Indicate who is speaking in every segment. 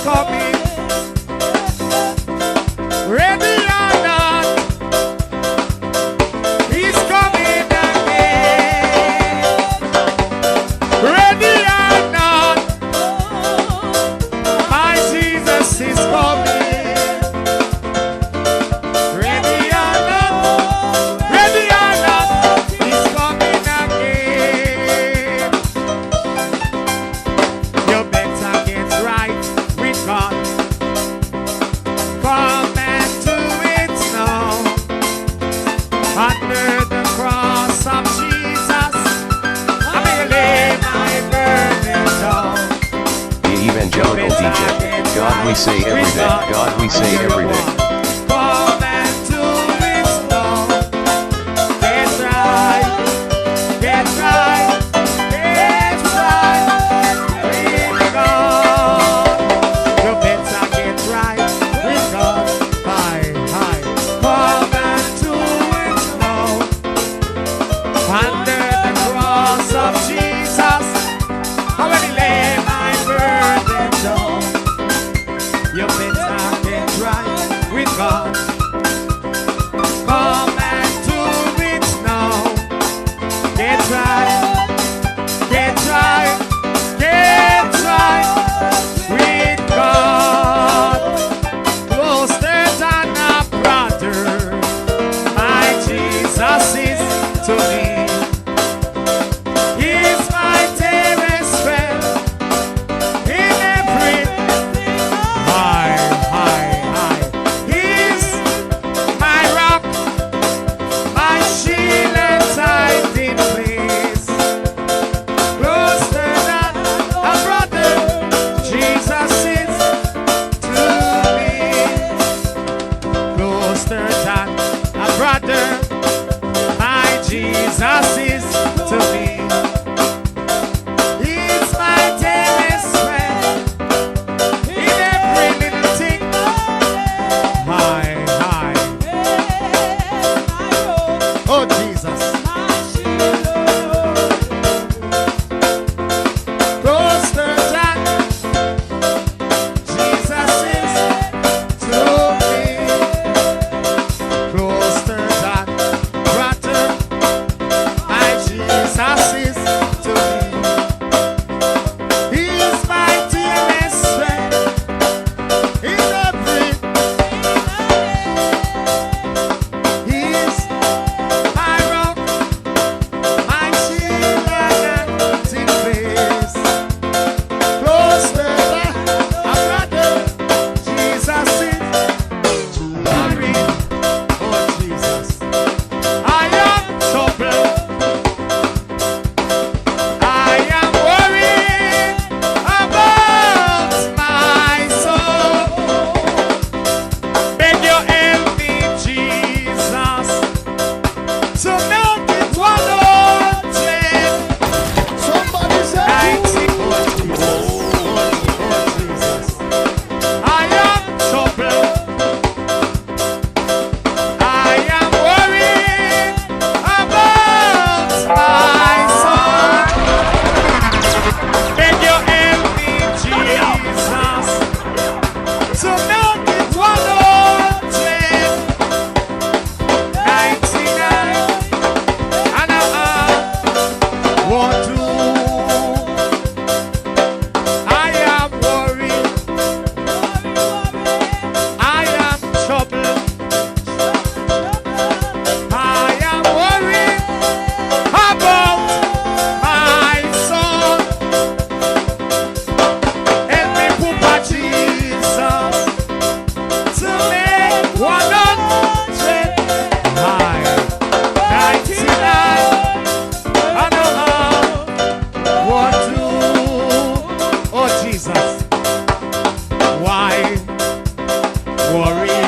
Speaker 1: coming. Ready or not, he's coming again. Ready or not, my Jesus is coming. Ready or not, he's coming again. You better get right with God. Come and do it now. Under the cross of Jesus, I will lay my burden down.
Speaker 2: The evangelical DJ. God we say every day. God we say every day.
Speaker 1: Come and do it now. Get right, get right, get right with God. You better get right with God. Hi. Come and do it now. Under the cross of Jesus, I will lay my burden down. You better get right with God. Come and do it now. Get right, get right, get right with God. Closer than a brother, my Jesus is to me. He's my dearest friend in everything. High. He's my rock, my shield and hiding place. Closer than a brother, Jesus is to me. Closer than a brother, my Jesus is to me. He's my dearest friend in every little thing. High. Oh Jesus. Closer than Jesus is to me. Closer than brother, my Jesus is to me. He's my dearest friend in every. He's my rock, my shield and hiding place. Closer than a brother, Jesus is worried. Oh Jesus, I am troubled. I am worried about my soul. Beg you help me, Jesus, to make it 100.
Speaker 3: Somebody say,
Speaker 1: I sing, oh Jesus, I am troubled. I am worried about my soul. Beg you help me, Jesus, to make it 100. 99, and I want to. I am worried. I am troubled. I am worried about my soul. Help me, Papa Jesus, to make 100. High. 99, and I want to. Oh Jesus, why worry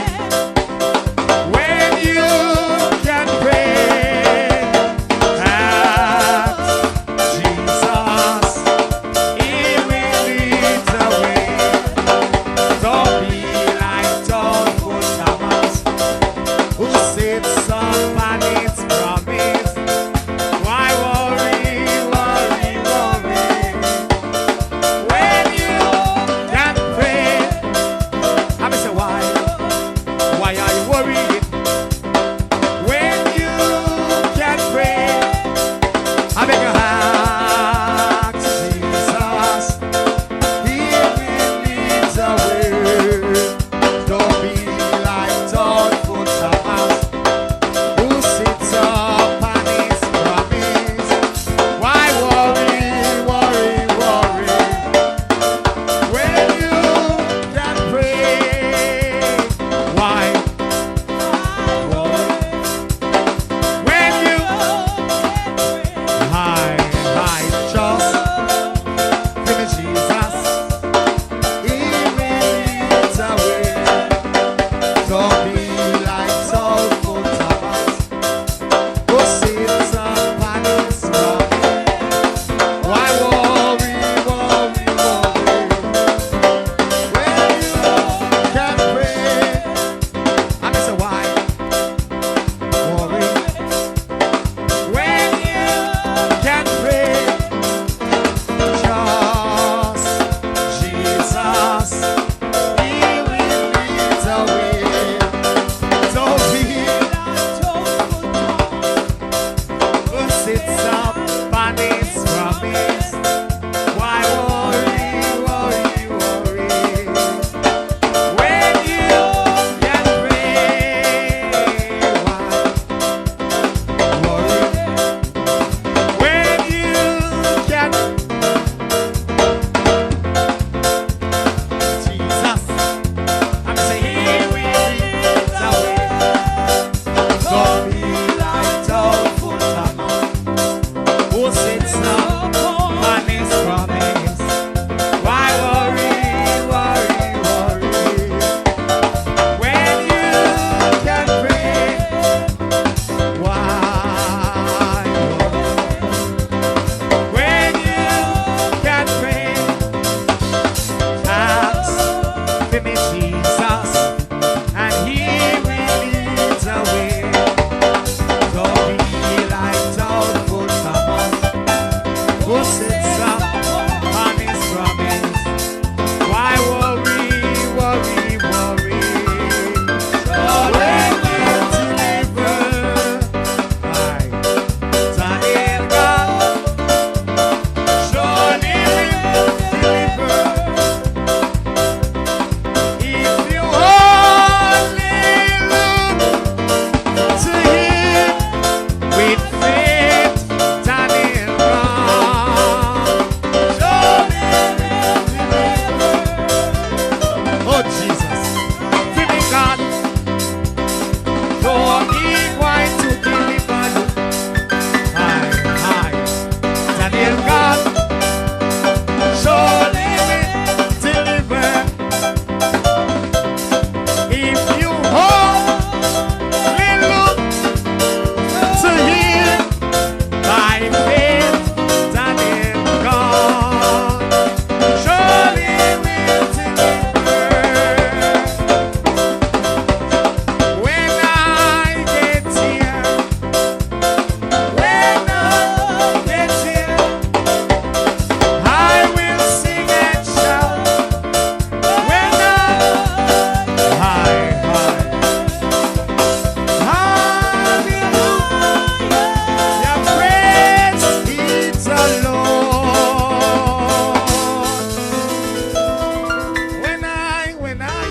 Speaker 1: when you can pray? Ask Jesus, He will lead the way. Don't be like John Thomas, who sits up on its promise. Why worry? When you can pray,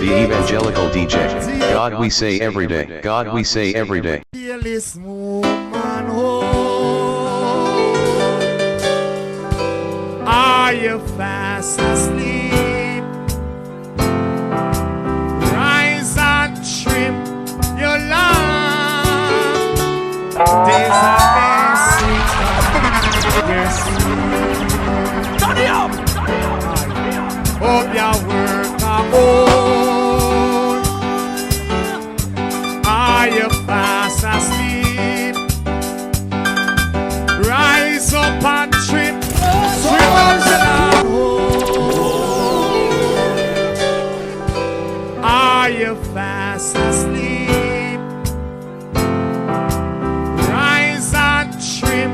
Speaker 2: The evangelical DJ. God we say every day. God we say every day.
Speaker 1: Fearless woman, oh, are you fast asleep? Rise and trim your lamp. There's a message on your sleep. Turn it up! Hope your work alone. Are you fast asleep? Rise up and trim up the lamp. Are you fast asleep? Rise and trim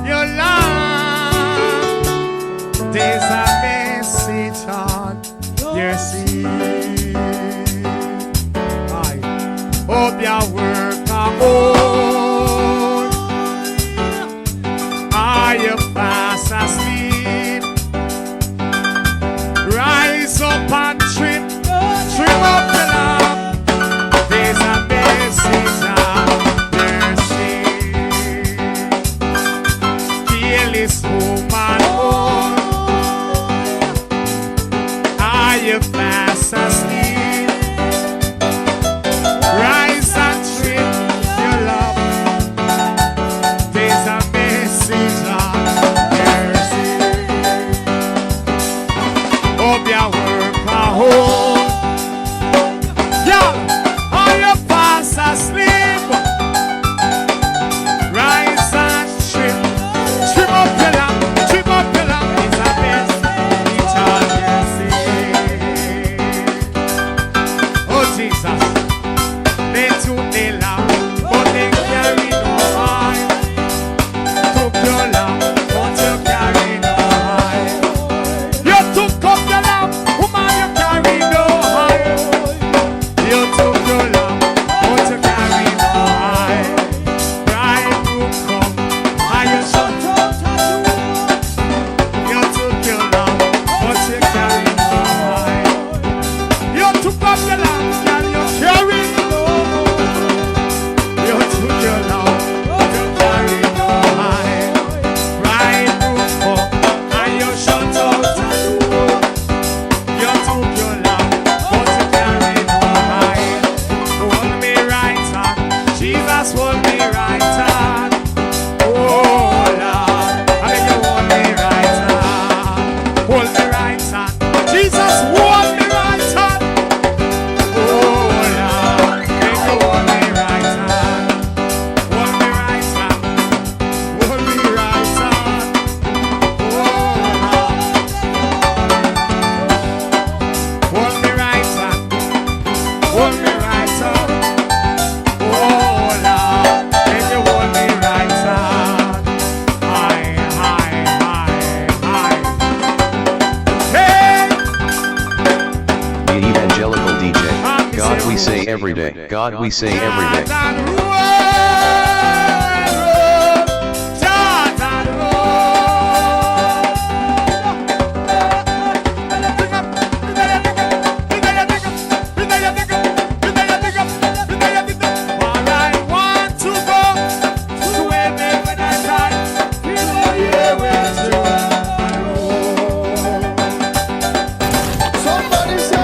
Speaker 1: your lamp. There's a message on your seat. I hope your work alone. Are you fast asleep? Rise up and trim up the lamp. There's a message on your seat. Fearless woman, oh, are you fast asleep? Rise and trim your love. There's a message on your seat. Hope your work home. Yeah, are you fast asleep? Rise and trim up your lamp, trim up your lamp. It's a message on your seat. Oh Jesus, they took the lamp, but they carry no high. Took your lamp, but you carry no high. You took up the lamp, woman, you carry no high. You took your lamp, but you carry no high. Bridegroom come, and you shut up. You took your lamp, but you carry no high. You took up the lamp, and you carry no high. You took your lamp, but you carry no high. Bridegroom come, and you shut out the door. You took your lamp, but you carry no high. Hold me right hand, Jesus, hold me right hand. Oh Lord, I beg you hold me right hand. Hold me right hand, Jesus, hold me right hand. Oh Lord, beg you hold me right hand. Hold me right hand, hold me right hand. Oh Lord, hold me right hand, hold me right hand. Oh Lord, beg you hold me right hand. High, high, high, high. Hey!
Speaker 2: The evangelical DJ. God we say every day. God we say every day.
Speaker 3: Somebody say,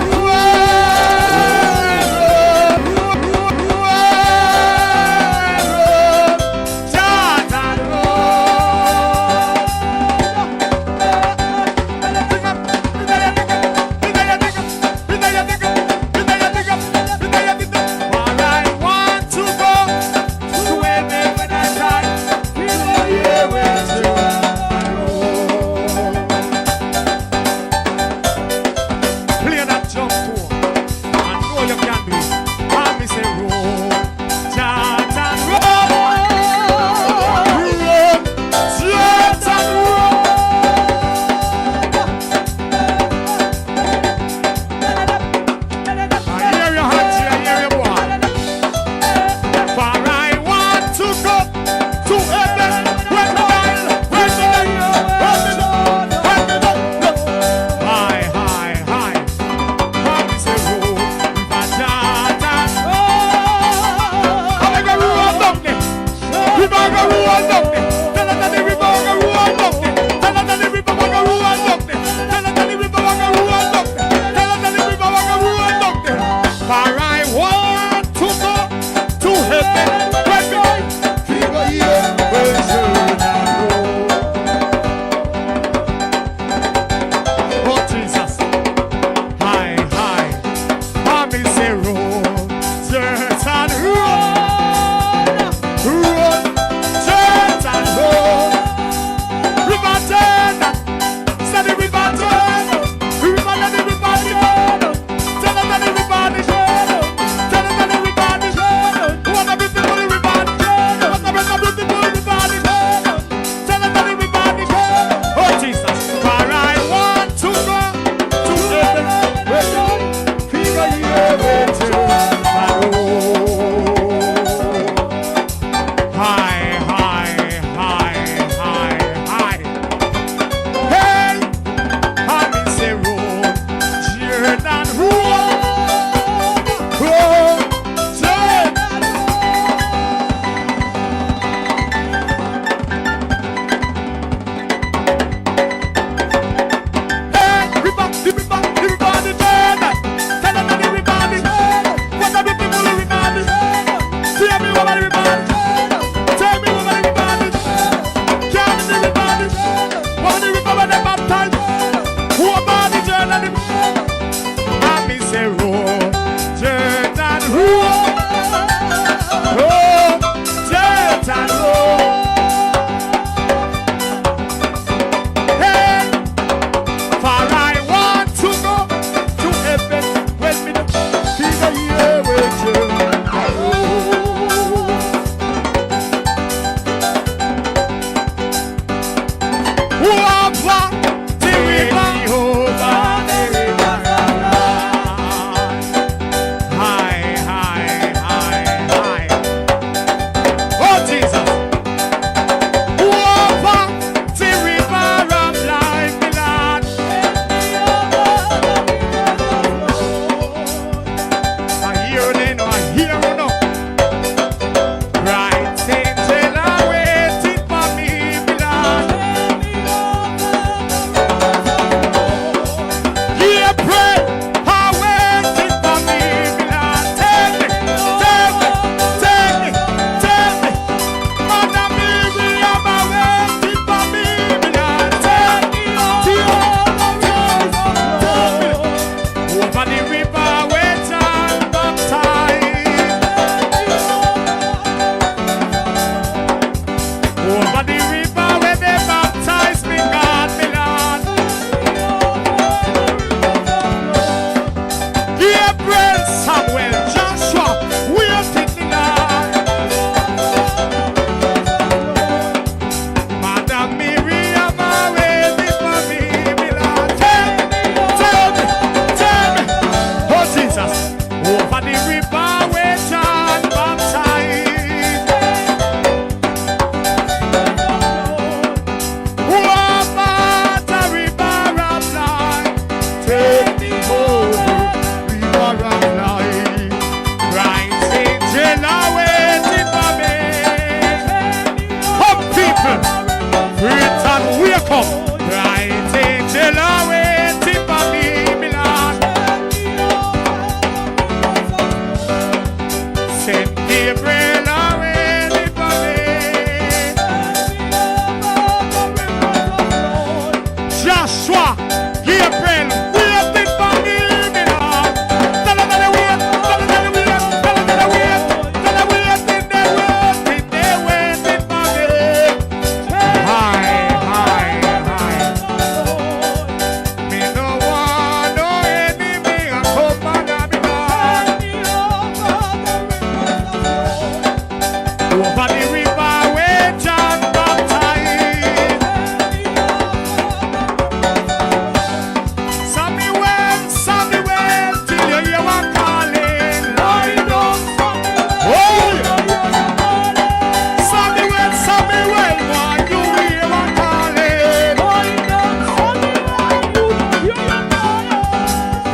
Speaker 1: Gabriel, Samuel, Joshua, wait in the night. Madam Miriam, waiting for me, Lord. Tell me, oh Jesus, over the river where John baptized. Over the river of life, take me over river of life. Bright angel are waiting for me. Come people, return, wake up. Bright angel are waiting for me, Lord. Saint Gabriel are waiting for me. Joshua, Gabriel, waiting for me, Lord. Tell them that they wait, tell them that they wait, tell them that they wait, tell them waiting, they waiting for me. High. Me no want no enemy, I come and I be gone. Over the river where John baptized. Samuel, till you hear one calling. Lie down, Samuel, why you hear one calling?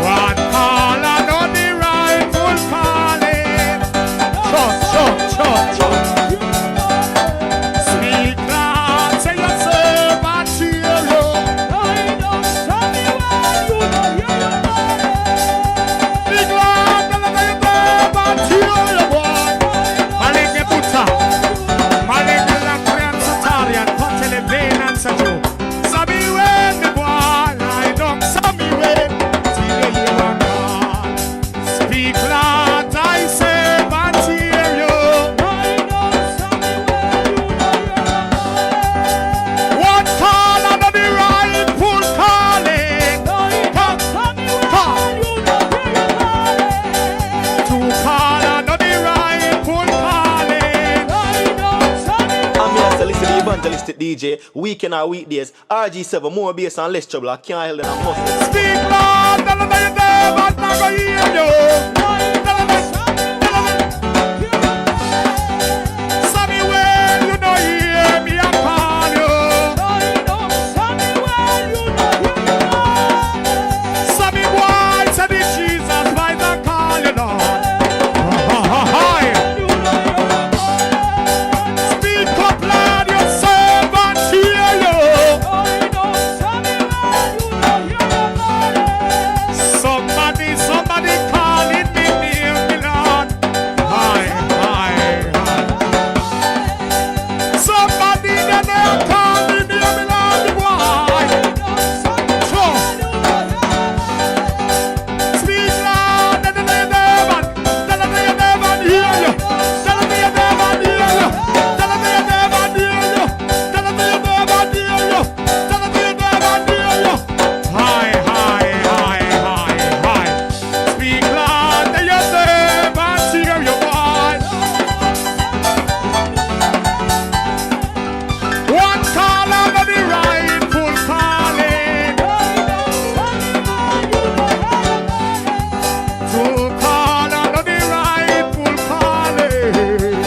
Speaker 1: One call and on the rightful calling. Church. Speak loud, say your servant hear you. Speak loud, tell them that your servant hear you, boy. Maligna Buddha, Maligna Lamprian Satarian, Potele Vein and Sajo. Samuel, the boy, lie down, Samuel, till you hear one call. Speak loud, thy servant hear you. One call under the rightful calling. Two call under the rightful calling.
Speaker 4: I'm here to listen to the evangelistic DJ, weekend or weekdays, RG7, more bass and less trouble. I can't help it, I must.
Speaker 1: Speak loud, tell them that your servant not gonna hear you. Tell them that- Samuel, you don't hear me, I call you. Samuel, said it's Jesus, why I call you, Lord? Speak up loud, your servant hear you. Somebody calling me near me, Lord. Hi. Somebody that they call me near me, Lord. Why? Sure. Speak loud, tell them that you never hear you. Tell them that you never hear you. Tell them that you never hear you. Tell them that you never hear you. Tell them that you never hear you. Hi. Speak loud, that your servant hear your voice. One call under the rightful calling. Two call under the rightful calling.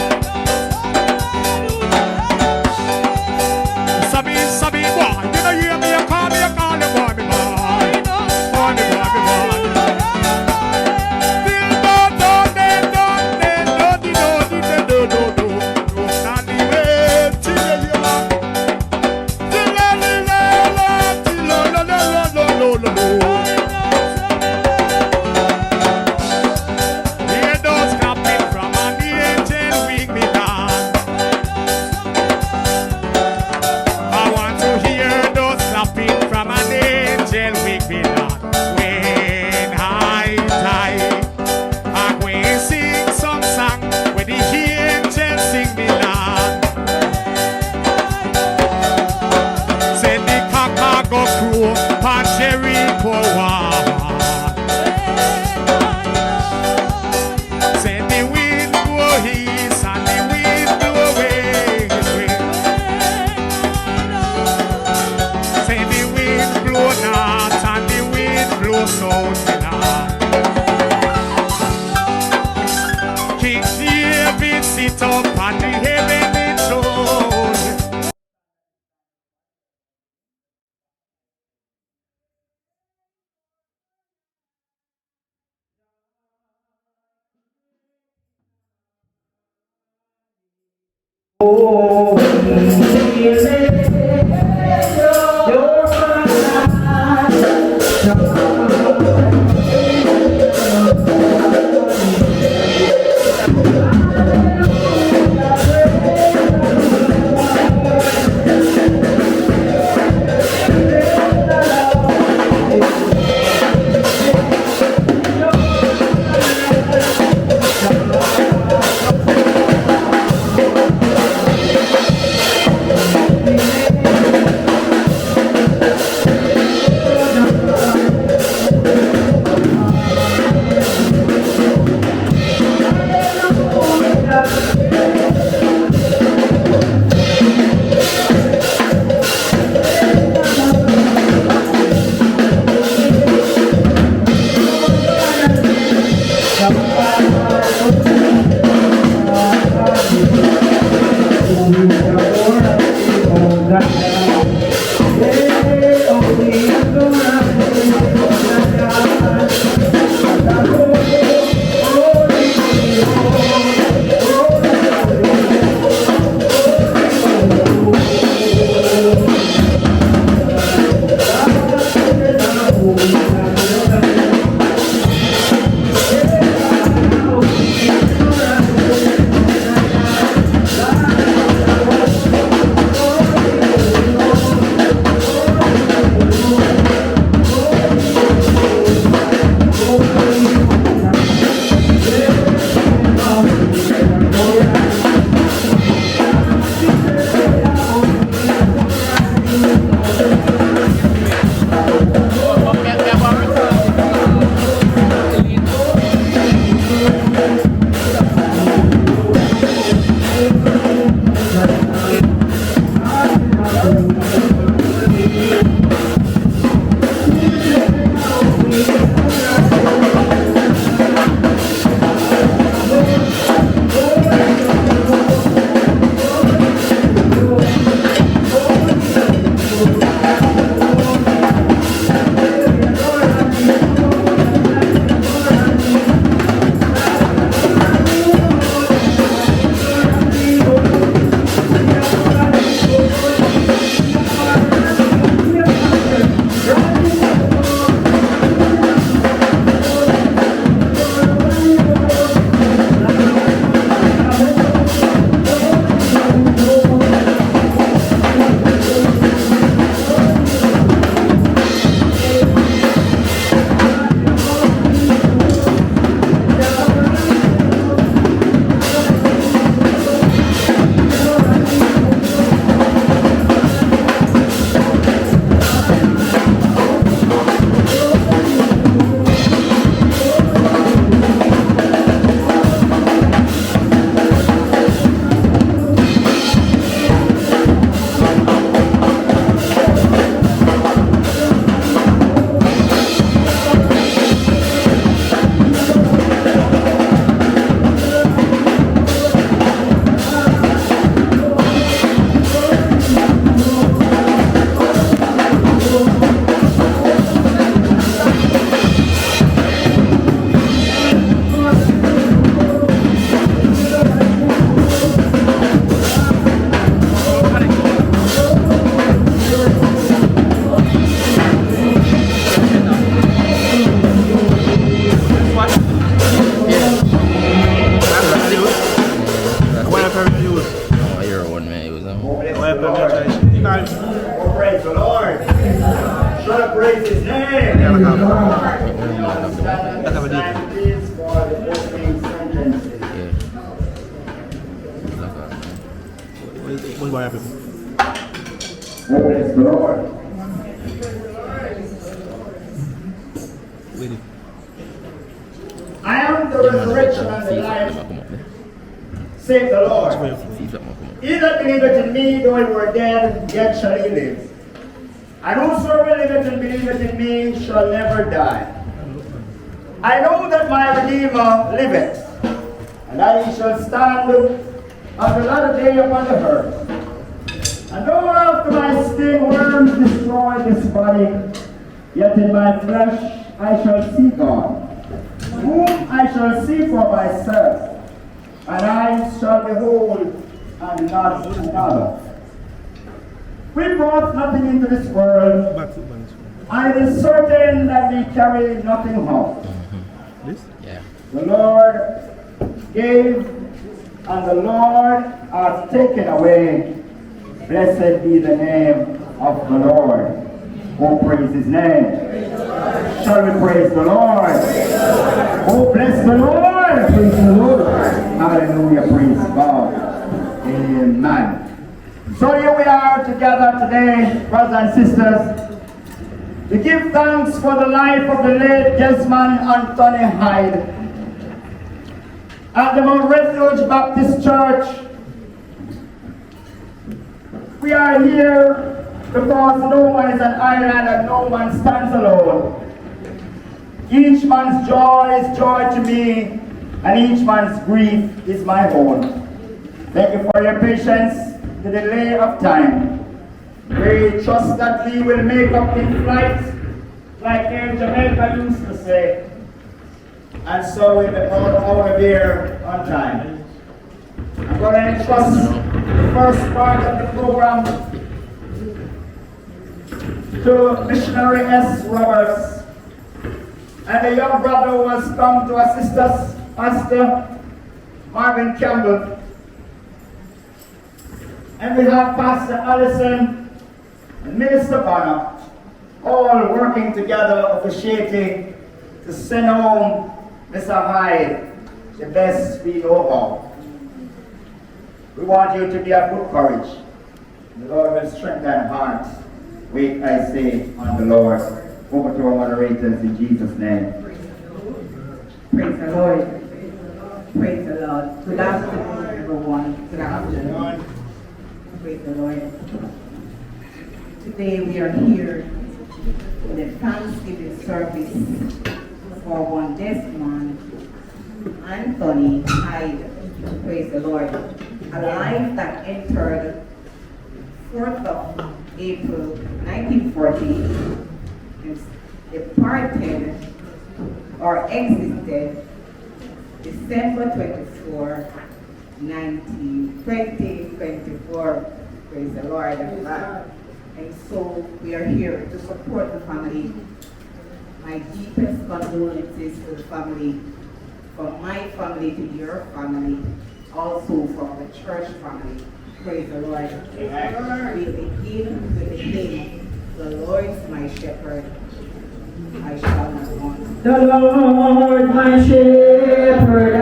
Speaker 1: Sabi, boy, you know hear me, you call me, boy, me boy. Boy. What happened?
Speaker 3: Praise the Lord. I am the resurrection and the life. Saith the Lord. He that believeth in me, though he were dead, yet shall he live. And whosoever liveth and believeth in me shall never die. I know that my Redeemer liveth, and that he shall stand on the latter day upon the earth. And though after my sting worms destroy this body, yet in my flesh I shall see God, whom I shall see for myself, and I shall behold and not another. We brought nothing into this world, and it is certain that we carry nothing home. The Lord gave, and the Lord has taken away. Blessed be the name of the Lord. Oh, praise his name. Shall we praise the Lord? Oh, bless the Lord. Praise the Lord. Hallelujah. Praise God. Amen. So here we are together today, brothers and sisters, to give thanks for the life of the late Desmond Anthony Hyde at the Mount Refuge Baptist Church. We are here because no one is an island and no one stands alone. Each man's joy is joy to me, and each man's grief is my own. Thank you for your patience, the delay of time. We trust that we will make up in flight, like Air Jamaica used to say, and so we will all over here on time. I'm going to entrust the first part of the program to Missionary S. Roberts and the young brother who has come to assist us, Pastor Marvin Campbell. And we have Pastor Allison and Minister Bonner, all working together, officiating to send home Mr. Hyde the best we know how. We want you to be of good courage. The Lord will strengthen hearts. Wait, I say, on the Lord. Over to our moderators in Jesus' name.
Speaker 5: Praise the Lord. Praise the Lord. Good afternoon, everyone. Good afternoon. Praise the Lord. Today we are here in the Thanksgiving service for one Desmond Anthony Hyde. Praise the Lord. A life that entered 4th of April 1940 and departed or exited December 24, 2024. Praise the Lord. And so we are here to support the family. My deepest condolences to the family, from my family to your family, also from the church family. Praise the Lord. We begin with the hymn, "The Lord is my shepherd, I shall not want."
Speaker 6: The Lord my shepherd, I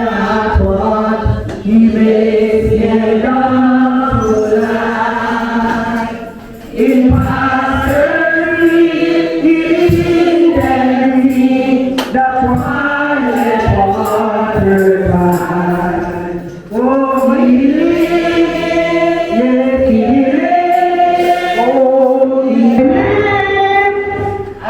Speaker 6: not want. He makes me down to lie. In pastures green and green, the quiet water by. Oh, he lives, yes, he lives. Oh, he lives. I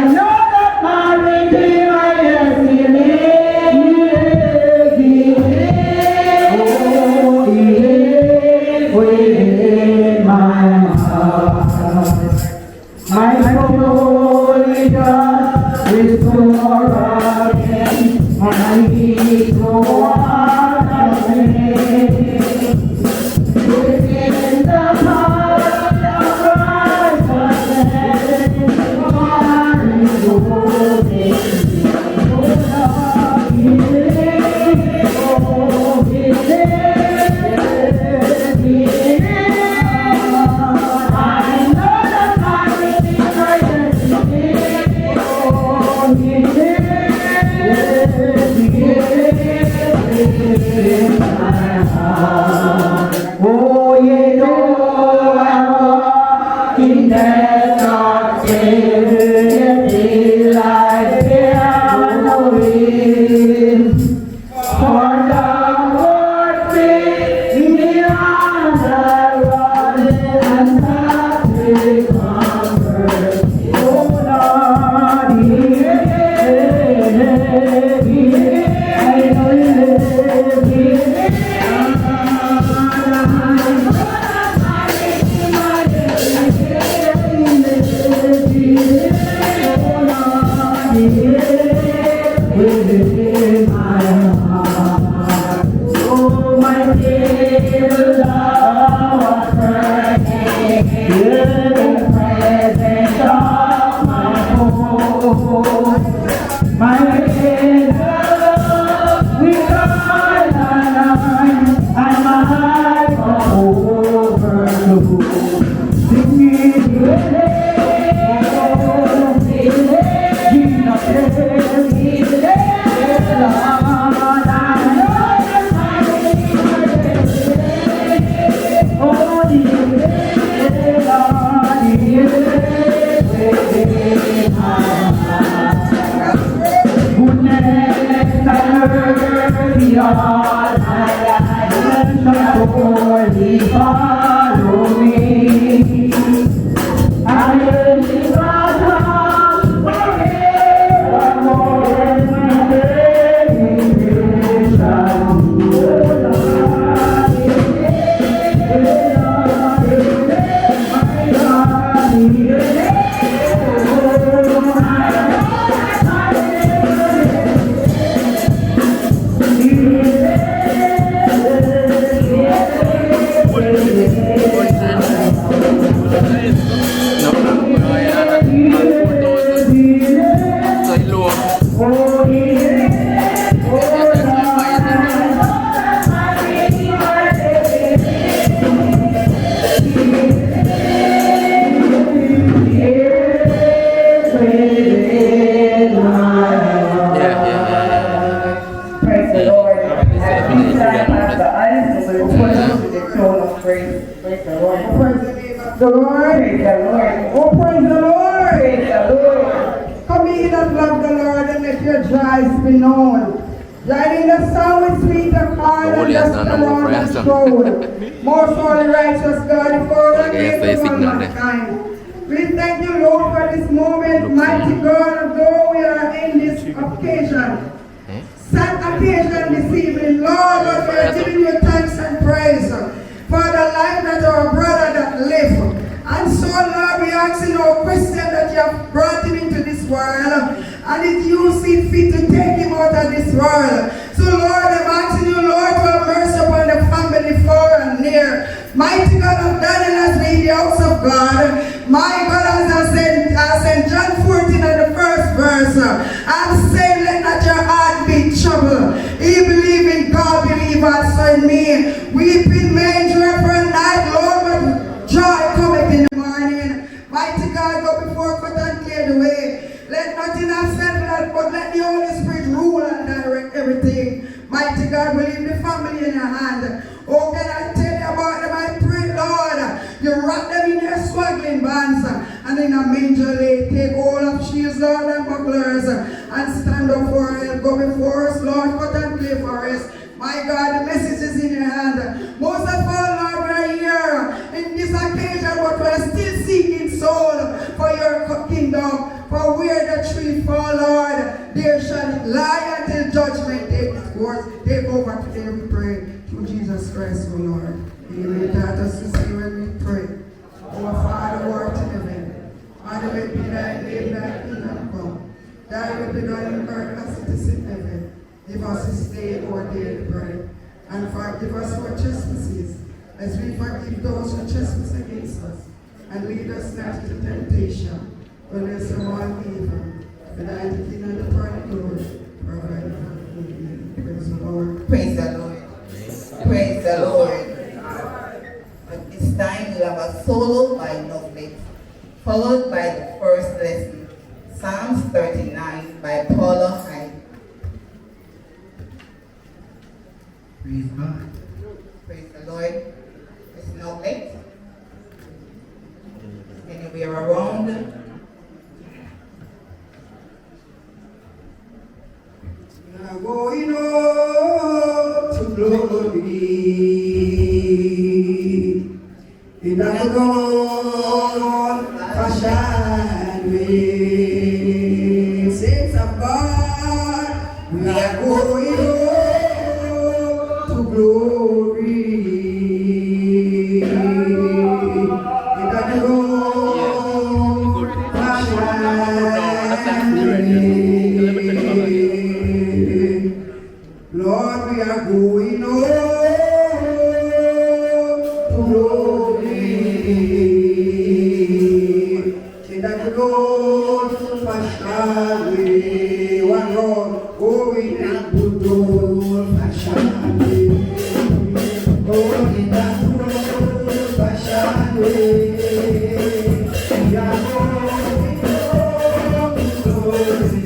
Speaker 6: know that my Redeemer, yes, he lives, he lives. Oh, he lives within my heart. My soul is just restored again. I need to walk again. Within the heart of righteousness, God is holding me. Oh, He lives, oh, He lives, He lives. I know that my Redeemer, yes, He lives, oh, He lives, He lives in my heart. Oh, you know I walk in that dark place, daylight there no wind. For the Lord brings me on the running and that will comfort. Oh, Lord, He lives, He lives. I know He lives, He lives. Within my heart, oh my dear. Praise the Lord. Praise the name of the Lord. Praise the Lord. Oh, praise the Lord. Praise the Lord. Come ye that love the Lord and let your joys be known. Join in the song with sweet accord and just around the throne. Most holy righteous God, before the grace of all mankind. We thank you, Lord, for this moment, mighty God, although we are in this occasion. Sad occasion this evening, Lord, but we are giving you thanks and praise for the life that our brother that lived. And so, Lord, we ask in our Christian that you have brought him into this world, and if you see fit to take him out of this world. So, Lord, I'm asking you, Lord, to have mercy upon the family far and near. Mighty God of Daniel, as we in the house of God, my God, as I said, John 14 and the first verse, I'm saying, let not your heart be troubled. You believe in God, believe also in me. Weeping may endure for a night, Lord, but joy cometh in the morning. Mighty God, go before cut and clear the way. Let nothing have said, but let the Holy Spirit rule and direct everything. Mighty God, we leave the family in your hand. Oh, can I tell you about them? I pray, Lord, you wrap them in your swaggling bands and in a manger lay. Take all of shields, Lord, and bucklers and stand up for help. Go before us, Lord, cut and clear for us. My God, the message is in your hand. Most of all, Lord, we are here in this occasion, but we are still seeking soul for your kingdom. For where the tree fall, Lord, there shall it lie until judgment take its course. Take over today, we pray. Through Jesus Christ, O Lord. Amen. That us to see when we pray. Our Father, who art in heaven, hallowed be thy name, thy kingdom come. Thy will be done in earth as it is in heaven. Give us this day our daily bread, and forgive us our trespasses, as we forgive those who trespass against us. And lead us not into temptation, but let us from all evil. For thine is the kingdom, the power, and the glory, forever and ever. Praise the Lord.
Speaker 5: Praise the Lord. Praise the Lord. At this time, we'll have a solo by Novlet, followed by the first lesson, Psalms 39 by Paula Hyde.
Speaker 3: Praise God.
Speaker 5: Praise the Lord. It's Novlet. Anywhere around.
Speaker 3: Now going up to glory, in the Lord fashion way. Saints of God, we are going up to glory, in the Lord fashion way. Lord, we are going on to glory. In that Lord, fashion way. One Lord, going and to Lord, fashion way. Oh, in that Lord, fashion way. We are going to glory.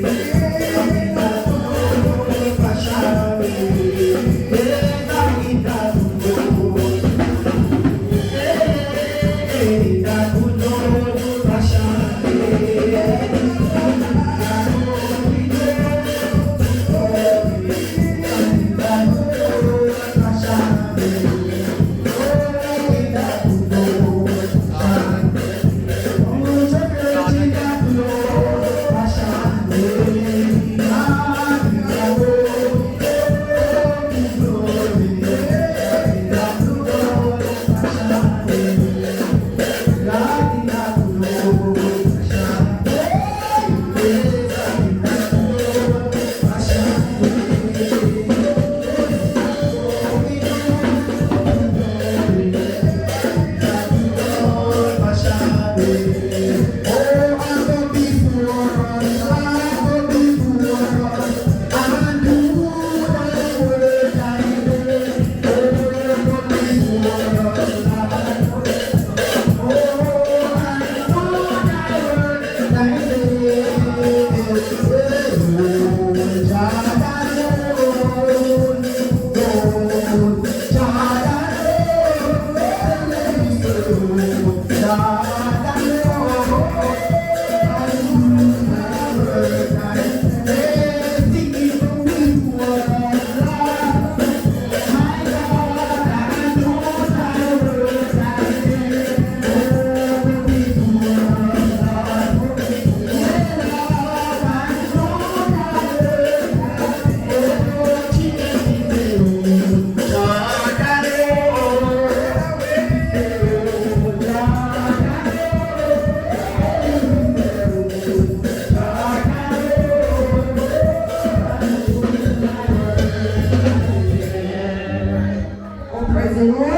Speaker 6: the Lord.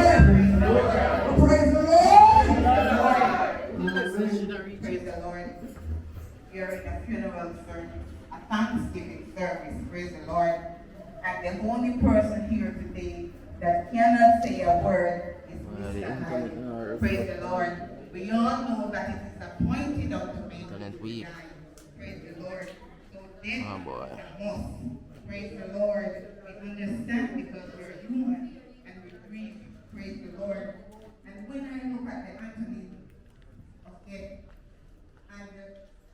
Speaker 6: Praise the Lord.
Speaker 5: Praise the Lord. We are in a funeral service, a Thanksgiving service. Praise the Lord. And the only person here today that cannot say a word is Mr. Hyde. Praise the Lord. We all know that it is appointed unto me to die. Praise the Lord. So this is a must. Praise the Lord. We understand because we're human and we grieve. Praise the Lord. And when I look at the anatomy of death, and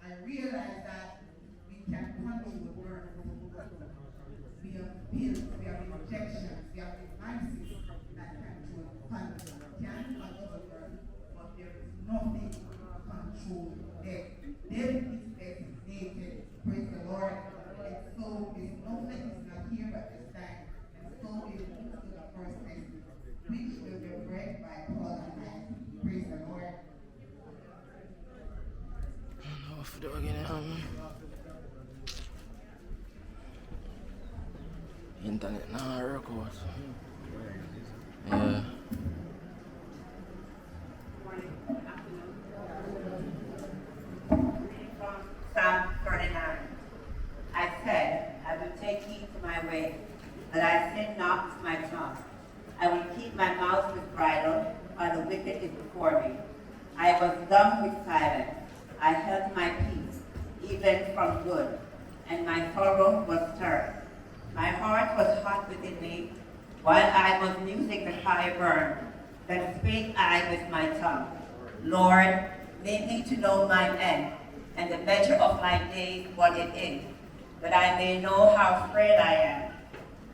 Speaker 5: I realize that we can control the burn. We have pills, we have injections, we have devices that can control the burn, but there is nothing to control death. Death is designated. Praise the Lord. And so his knowledge is not here at this time. And so it moves to the first test, which will be read by Paul and Hyde. Praise the Lord.
Speaker 7: Internet now record. Yeah.
Speaker 8: From Psalm 39. I said, I will take heed to my way, that I sin not with my tongue. I will keep my mouth with bridle, while the wicked is before me. I was dumb with silence. I held my peace, even from good, and my sorrow was stirred. My heart was hot within me, while I was musing the fire burned. Then spake I with my tongue, Lord, make me to know mine end, and the measure of my days what it is, that I may know how frail I am.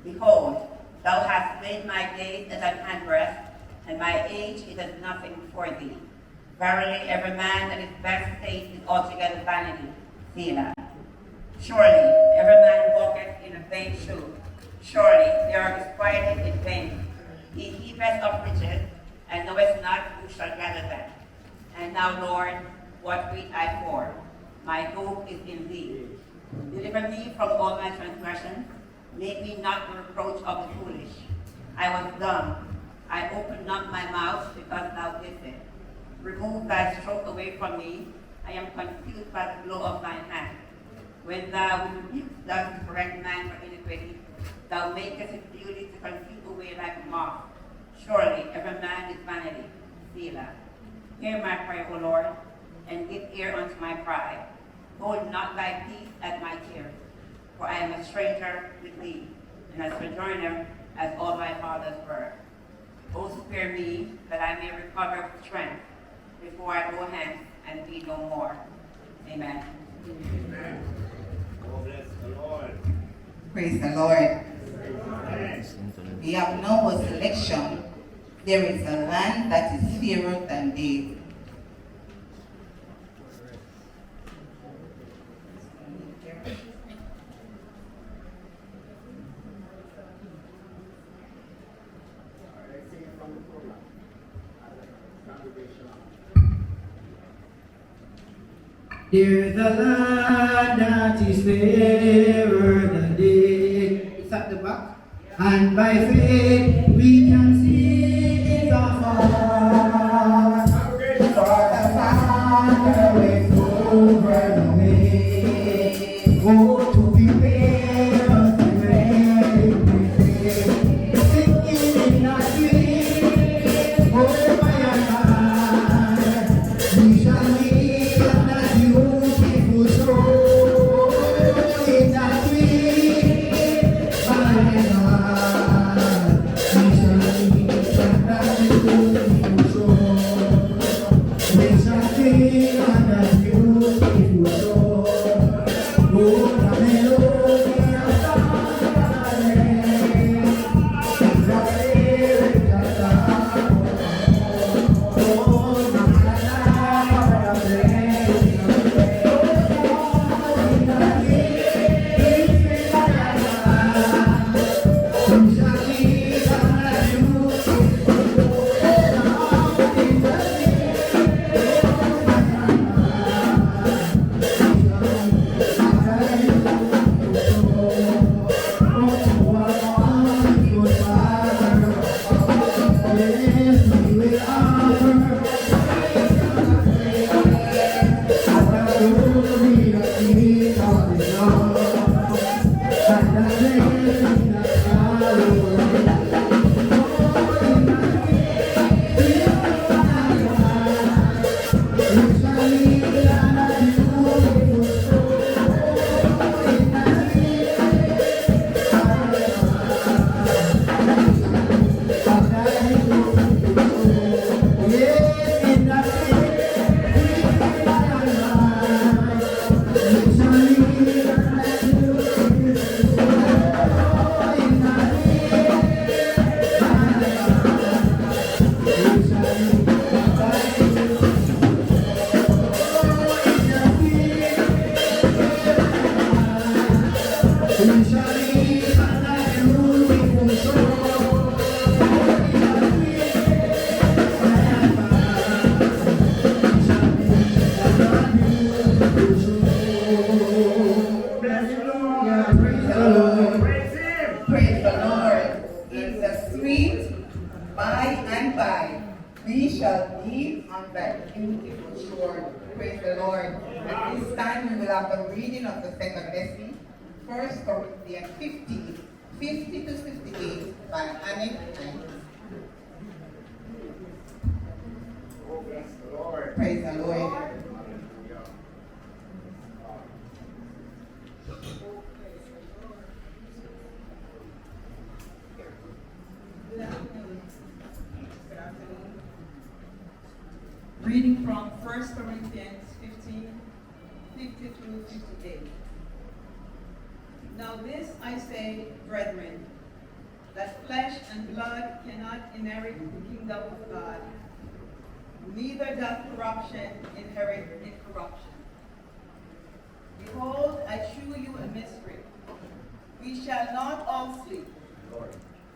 Speaker 8: Behold, thou hast made my days as an handbreadth, and my age is as nothing before thee. Verily, every man at his best state is altogether vanity. Selah. Surely, every man walketh in a vain shoe. Surely, they are disquieted in vain. He heapeth up riches, and knoweth not who shall gather them. And now, Lord, what wait I for? My hope is in thee. Deliver me from all my transgressions. Make me not the reproach of the foolish. I was dumb. I opened not my mouth because thou didst it. Remove thy stroke away from me. I am confused by the blow of thine hand. When thou rebukest thou to correct man for iniquity, thou makest his beauty to confuse away like a moth. Surely every man is vanity. Selah. Hear my prayer, O Lord, and give ear unto my cry. Hold not thy peace at my tears, for I am a stranger with thee, and a sojourner as all my fathers were. O spare me, that I may recover strength, before I go hence and be no more. Amen.
Speaker 3: Amen. Oh, bless the Lord.
Speaker 5: Praise the Lord. We have now a selection. There is a land that is fairer than day.
Speaker 6: There's a land that is fairer than day. It's at the back. And by faith we can see it afar. For the Father is over the way. Oh, to prepare us to ready with faith. Singing in our dream. Oh, my God. We shall meet on that beautiful shore. In that dream. My God. We shall meet on that beautiful shore. We shall meet on that beautiful shore. Oh, the melody of the
Speaker 5: Praise the Lord. In the sweet by and by, we shall meet on that beautiful shore. Praise the Lord. At this time, we will have the reading of the second lesson, 1 Corinthians 50, 50 to 58 by Annie and praise the Lord. Good afternoon. Good afternoon. Reading from 1 Corinthians 15, 50 through 58. Now this I say, brethren, that flesh and blood cannot inherit the kingdom of God, neither doth corruption inherit incorruption. Behold, I shew you a mystery. We shall not all sleep,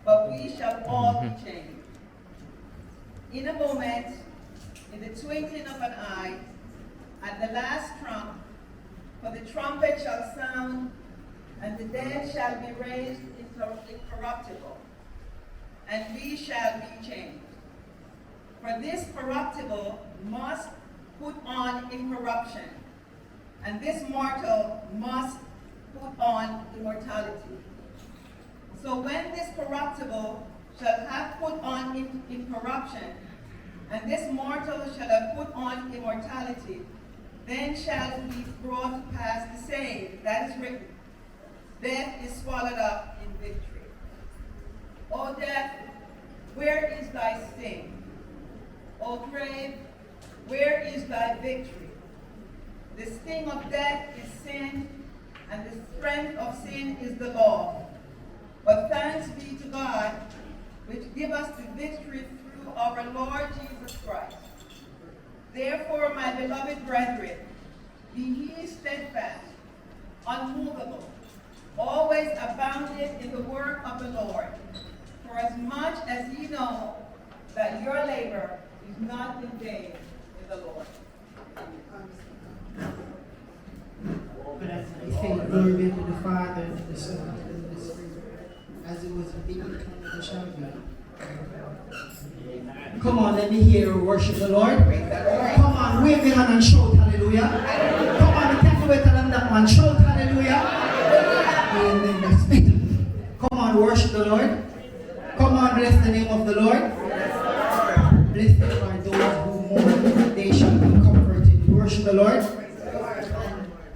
Speaker 5: but we shall all be changed. In a moment, in the twinkling of an eye, at the last trump, for the trumpet shall sound, and the dead shall be raised incorruptible, and we shall be changed. For this corruptible must put on incorruption, and this mortal must put on immortality. So when this corruptible shall have put on incorruption, and this mortal shall have put on immortality, then shall it be brought to pass the saying that is written, death is swallowed up in victory. O death, where is thy sting? O grave, where is thy victory? The sting of death is sin, and the strength of sin is the law. But thanks be to God, which give us the victory through our Lord Jesus Christ. Therefore, my beloved brethren, be ye steadfast, unmovable, always abounding in the work of the Lord, for as much as ye know that your labor is not in vain in the Lord.
Speaker 9: But as I say, glory be to the Father, and the Son, and the Spirit, as it was in the beginning, and shall be. Come on, let me hear you worship the Lord. Come on, wave your hand and shout hallelujah. Come on, you can't wait till that man, shout hallelujah. Amen. That's it. Come on, worship the Lord. Come on, bless the name of the Lord. Blessed are those who mourn, they shall be comforted. Worship the Lord. And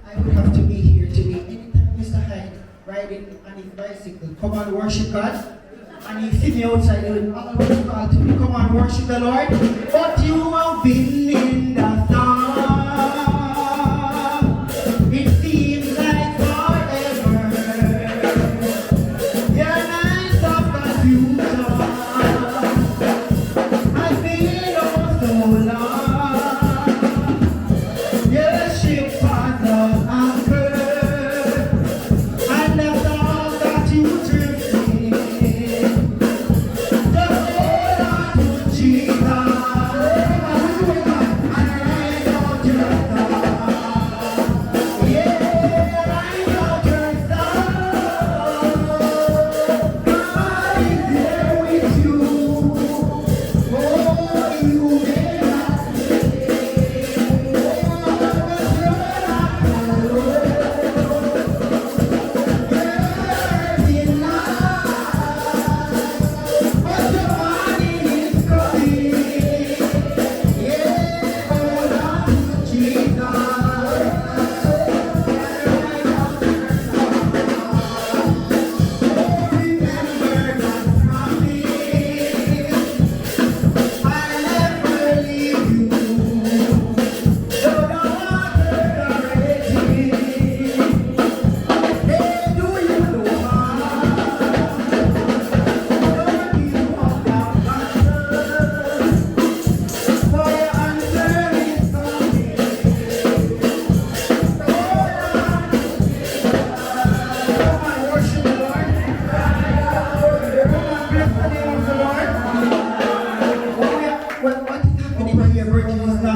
Speaker 9: I would have to be here today. Anytime Mr. Hyde riding on his bicycle, come on, worship God. And he see me outside, he will always call to me, come on, worship the Lord. But you have been in the storm. It seems like forever. Your nights of confusion. I've been on so long. Your ship has lost anchor. And the thought that you drifted.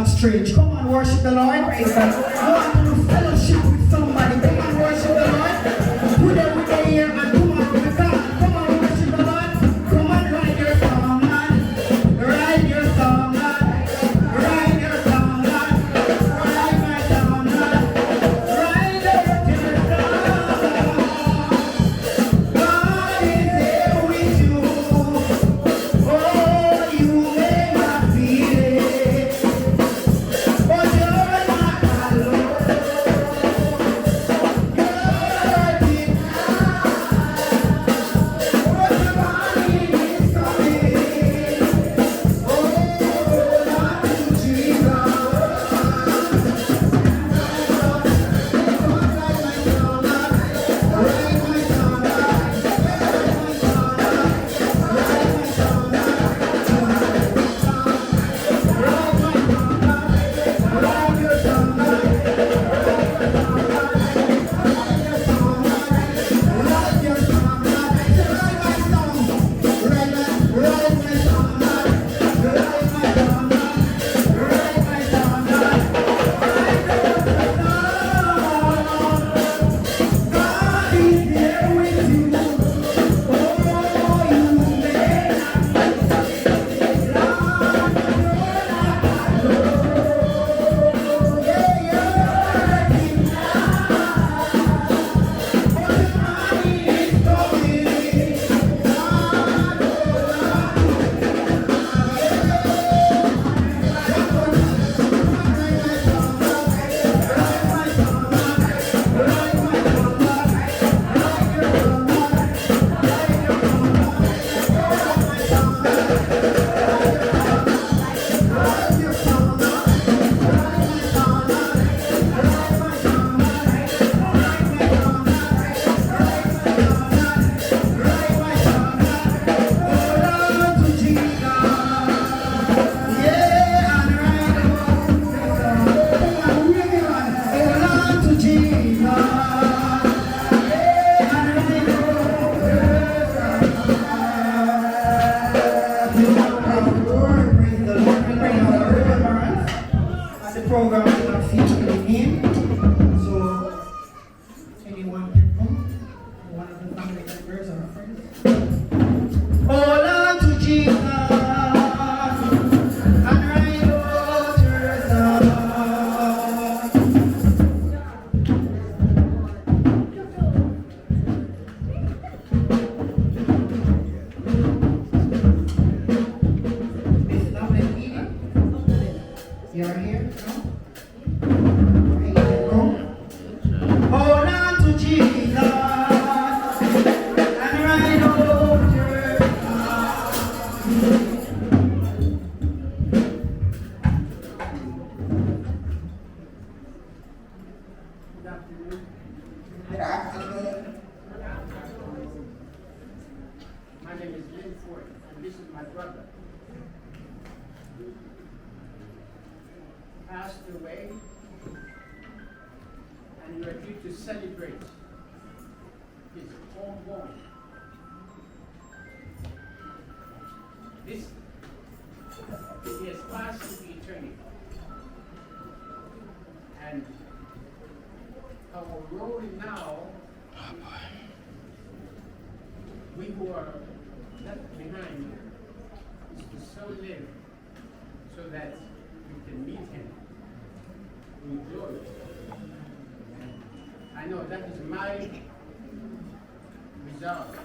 Speaker 9: Strange. Come on, worship the Lord. Praise God. Go on to fellowship with somebody. Come on, worship the Lord. Put them with the ear and come on with God.
Speaker 1: sent forth, and this is my brother, passed away, and we are here to celebrate his homegoing. This, he has passed into eternity. And our role now, we who are left behind, is to so live so that we can meet him in glory. And I know that is my resolve,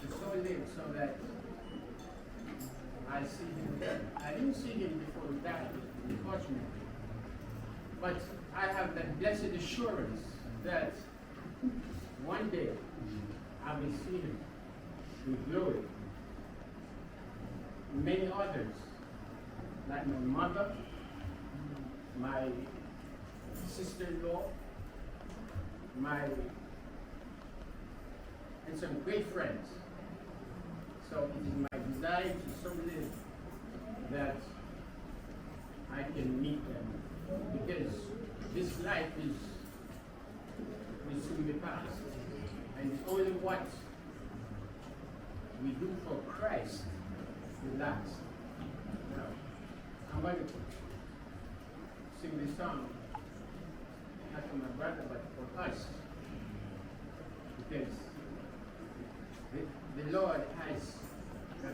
Speaker 1: to so live so that I see him again. I didn't see him before he died, unfortunately. But I have that blessed assurance that one day I will see him in glory. Many others, like my mother, my sister-in-law, and some great friends. So it is my desire to so live that I can meet them, because this life will soon be past, and it's only what we do for Christ will last. Now, I'm going to sing this song, not for my brother, but for us, because the Lord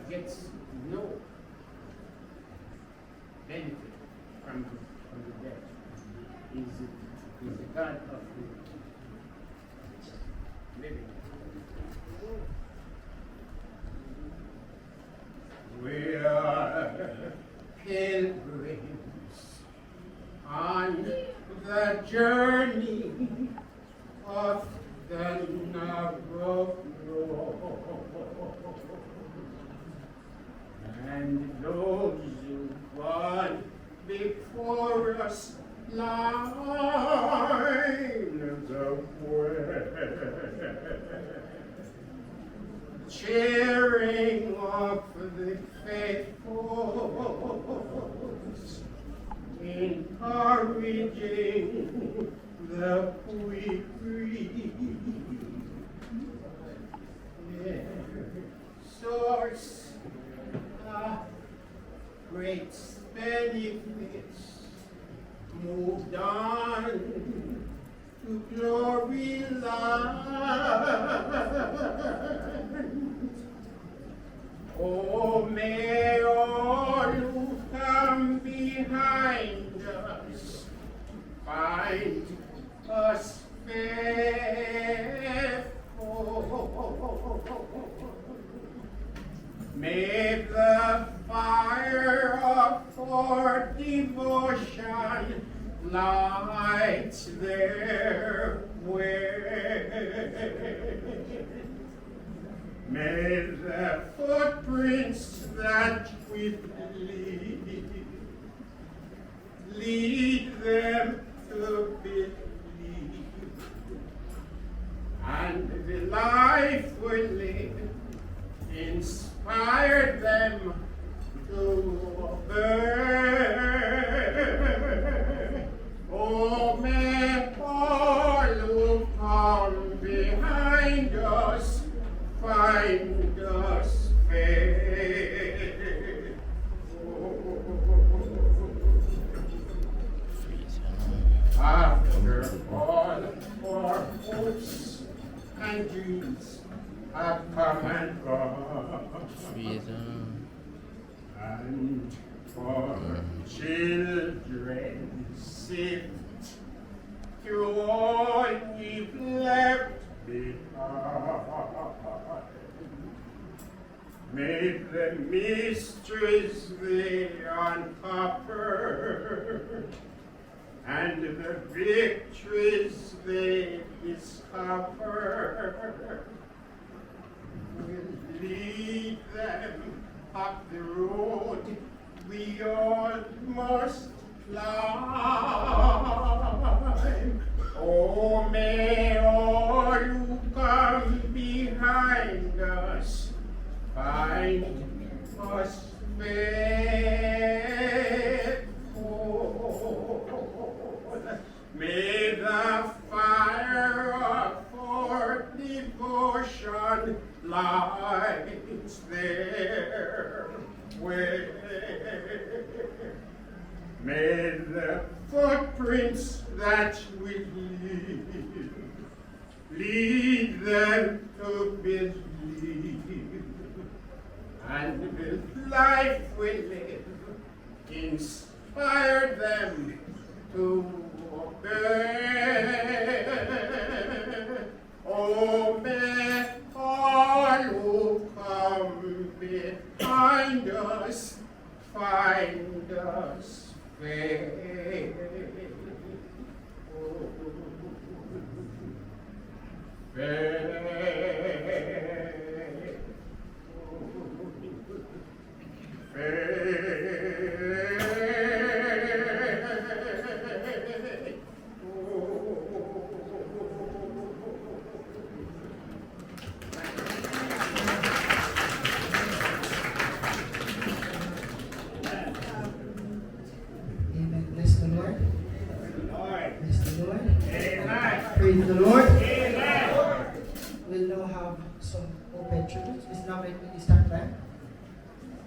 Speaker 1: gets no benefit from the dead. He's the God of the living. We are pilgrims on the journey of the narrow road, and those who gone before us line the way, cheering of the faithful, encouraging the weak. Source of great benefits, moved on to glory land. Oh, may all who come behind us find us faithful. May the fire of our devotion light their way. May the footprints that we lead them to believe, and the life we live inspire them to obey. Oh, may all who come behind us find us faithful. After all our hopes and dreams have come and gone, and for children sift through all we've left behind. May the mysteries they uncover and the victories they discover will lead them up the road we all must climb. Oh, may all who come behind us faithful. May the fire of our devotion lights their way. May the footprints that we lead them to believe, and with life we live, inspire them to obey. Oh, may all who come behind us find us faithful.
Speaker 9: Amen. Bless the Lord. Bless the Lord. Praise the Lord. We'll now have some open tributes. It's not like we start time.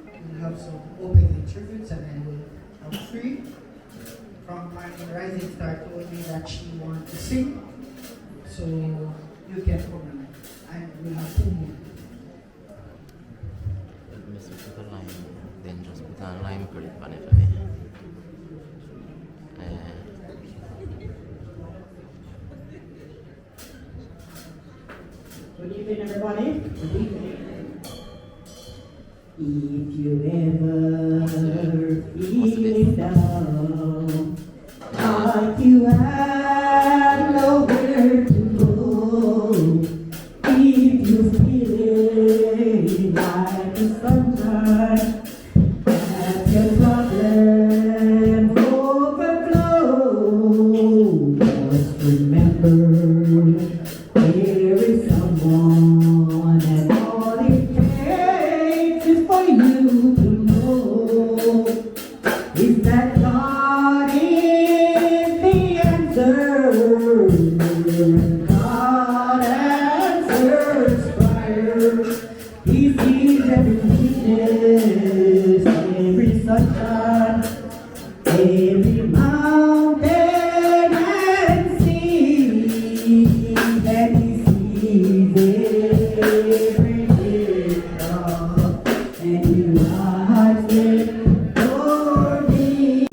Speaker 9: We'll have some open tributes and then we'll have three. From my rising star told me that she wanted to sing. So you can come and we'll have two more.
Speaker 7: Mr. Put a line, then just put a lime credit on it for me.
Speaker 6: Good evening, everybody. Good evening. If you ever feel down, like you have nowhere to go, if you feel like the sunshine and your problems overflow, just remember there is someone, and all it takes is for you to know is that God is the answer. God answers prayer. He sees every weakness, every sunshine, every mountain and sea, and He sees every teardrop, and He wipes it for me.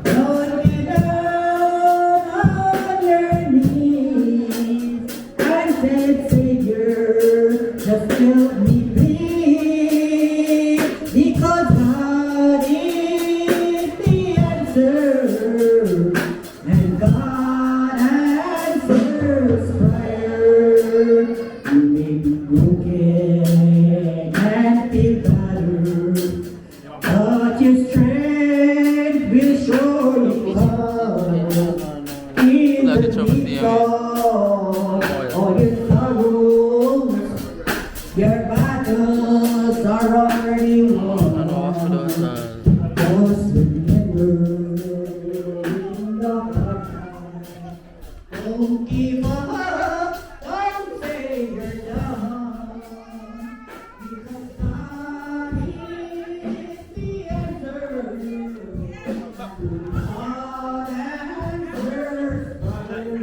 Speaker 6: Don't get down on your knees and say, Savior, just help me please, because God is the answer, and God answers prayer. You may be broken and feel battered, but your strength will surely come. In the midst of all your sorrows, your battles are already won. Just remember in the hard times, don't give up, don't say you're done, because God is the answer. God answers prayer.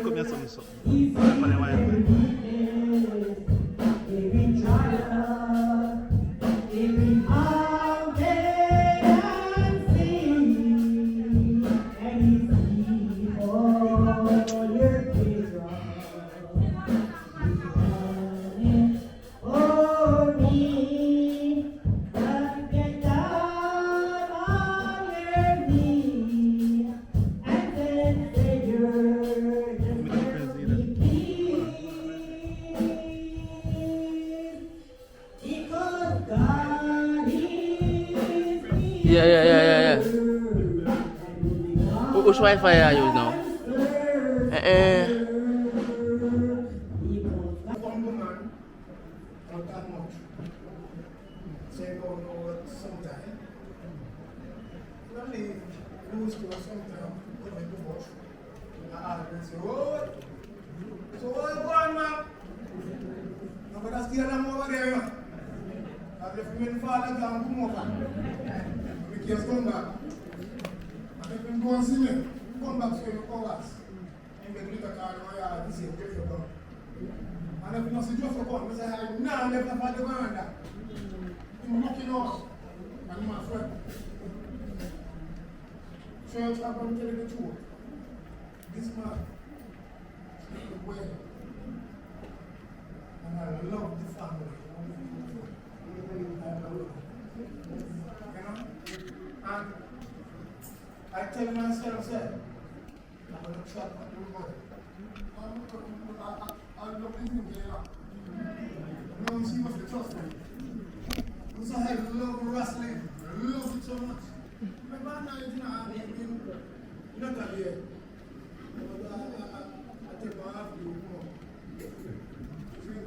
Speaker 6: He sees every weakness, every trial, every mountain and sea, and He sees all your teardrops. He's running for me. Just get down on your knees and then say you're just let me please, because God is
Speaker 7: Yeah. Which Wi-Fi are you now?
Speaker 9: not that much. Say go over sometime. Not leave, lose to sometime, don't make too much. And say, oh, so what's going on, man? No, but that's still them over there, you know. And if you father can come over, we can come back. And if you go and see me, come back to your hours. And get little card on your heart, this is just for come. And if you don't see just for come, you say, no, I'm left the father going on that. You're looking us, and my friend. Church, I'm going to tell you the truth. This man is the way. And I love the family. I love it. You know? And I tell myself, I'm going to try to do more. I love this thing here. No one seems to trust me. Because I love wrestling. I love it so much. Remember now, I've been not a year. But I think I have to do more.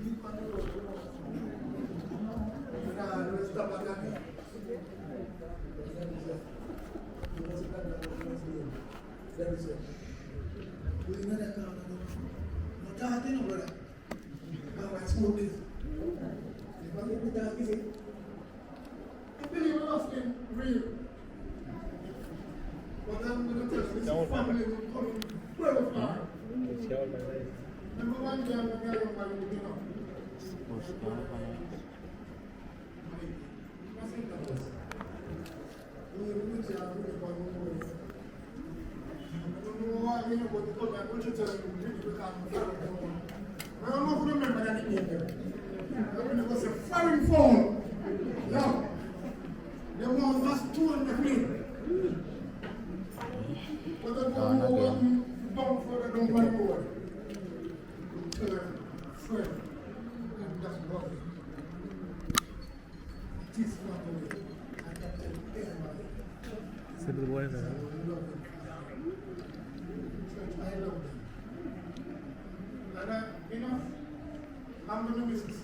Speaker 9: People on the road. And stop at that. Let me say. We know that now. But I think about that. Now I smoke this. If I make that easy, I believe in asking real. But I'm going to tell you, this family will come very far. Number one, I'm going to tell you, I don't know if you remember that name there. It was a foreign phone. Yeah. The one was 200 feet. But the one don't further down my road. Friend. And that's lovely. It is not the way. I can tell everybody.
Speaker 1: C'est le droit, là.
Speaker 9: I love them. And you know, I'm going to miss this.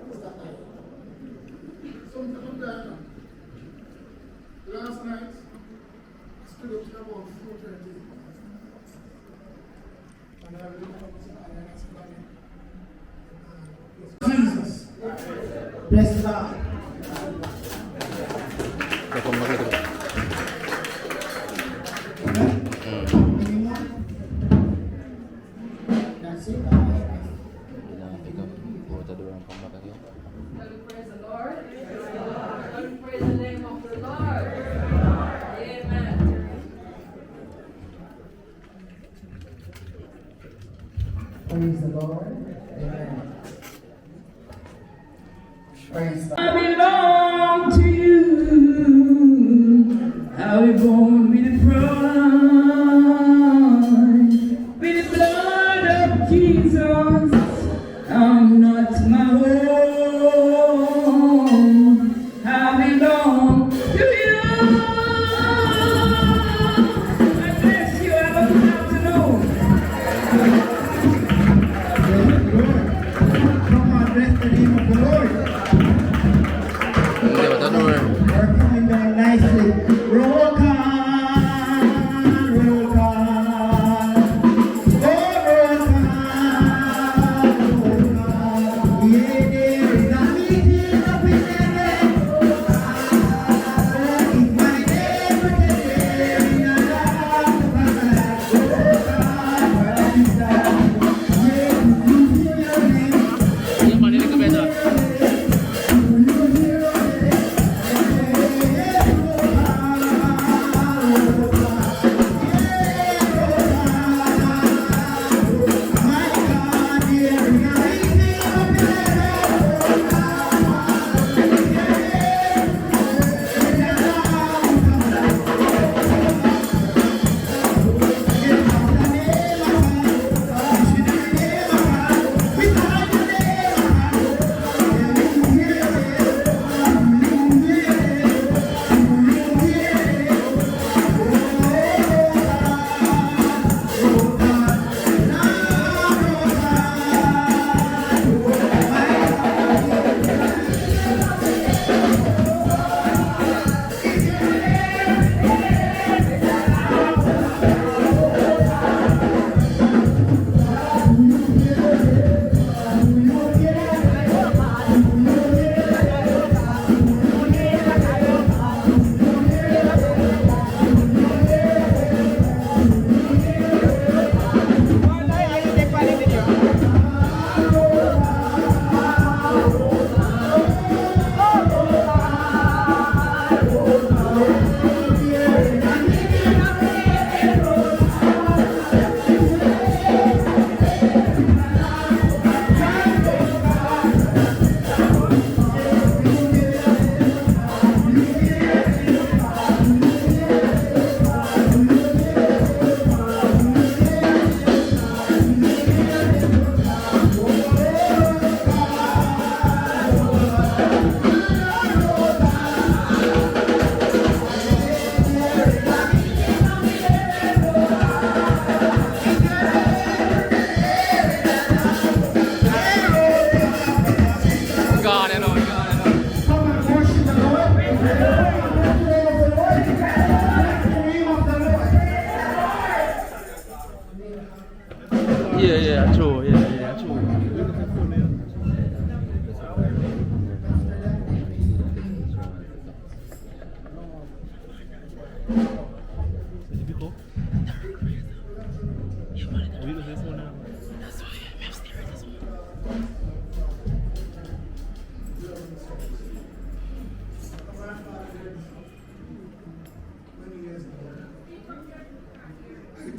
Speaker 9: What's that night? Something like that. Last night, I stood up to about 4:30. And I looked up and I asked Jesus. Bless God. That's it.
Speaker 6: Praise the Lord. Praise the name of the Lord. Amen.
Speaker 5: Praise the Lord. Amen. Praise God.
Speaker 6: I belong to you. I was born with the pride, with the blood of Jesus. I'm not my own. I belong to you. I bless you. I love you afternoon.
Speaker 9: Come on, bless the name of the Lord. We're coming down nicely. Roll call, roll call. Oh, roll call. Yeah, there is a meeting up in heaven. Oh, it's my name for the day in the last of my life. Roll call, where is that? Yeah, you hear your name.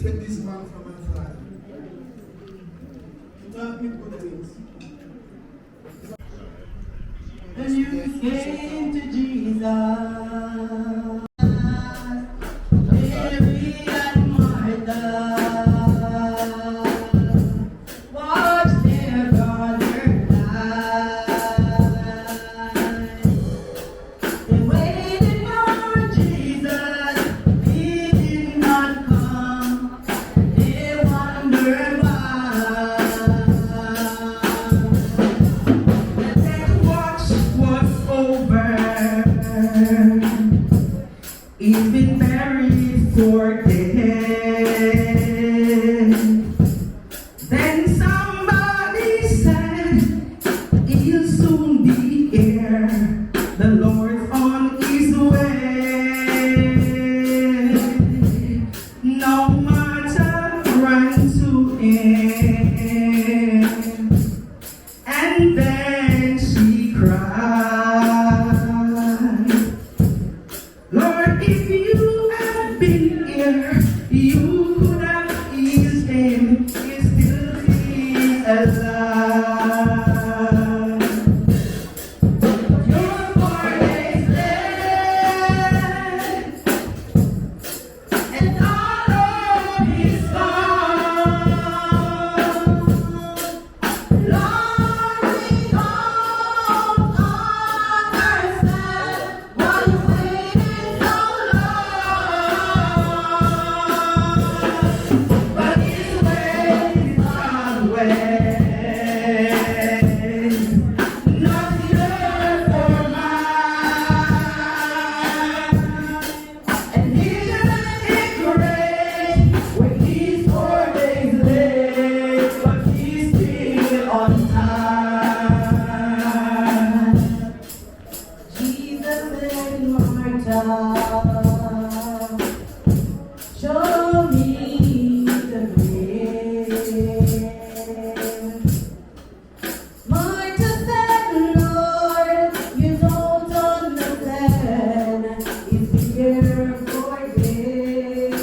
Speaker 9: expect this man from my father. He taught me good things.
Speaker 6: The news came to Jesus. Mary and Martha watched their brother die. They waited for Jesus, he did not come. They wondered why. The death watch was over. He's been buried for dead. Then somebody said, he'll soon be here. The Lord's on his way. No matter run to him. And then she cried, Lord, if you had been here, you could have healed him. He still is alive. Your 4 days left, and all of his gone. Lord, we don't understand why you waited so long. But his ways are ways, not yours or mine. And he doesn't great when he's 4 days late, but he's still on time. Jesus said, Martha, show me the grave. Martha said, Lord, you don't understand. He's here for days.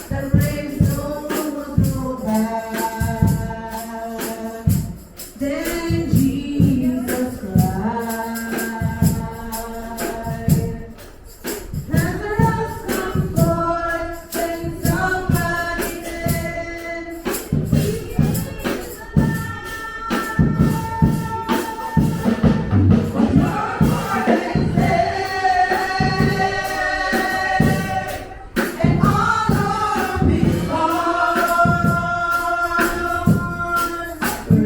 Speaker 6: The gravestone was rolled back. Then Jesus cried, Lazarus, come forth. Then somebody said, He is alive. But your 4 days left, and all of his gone.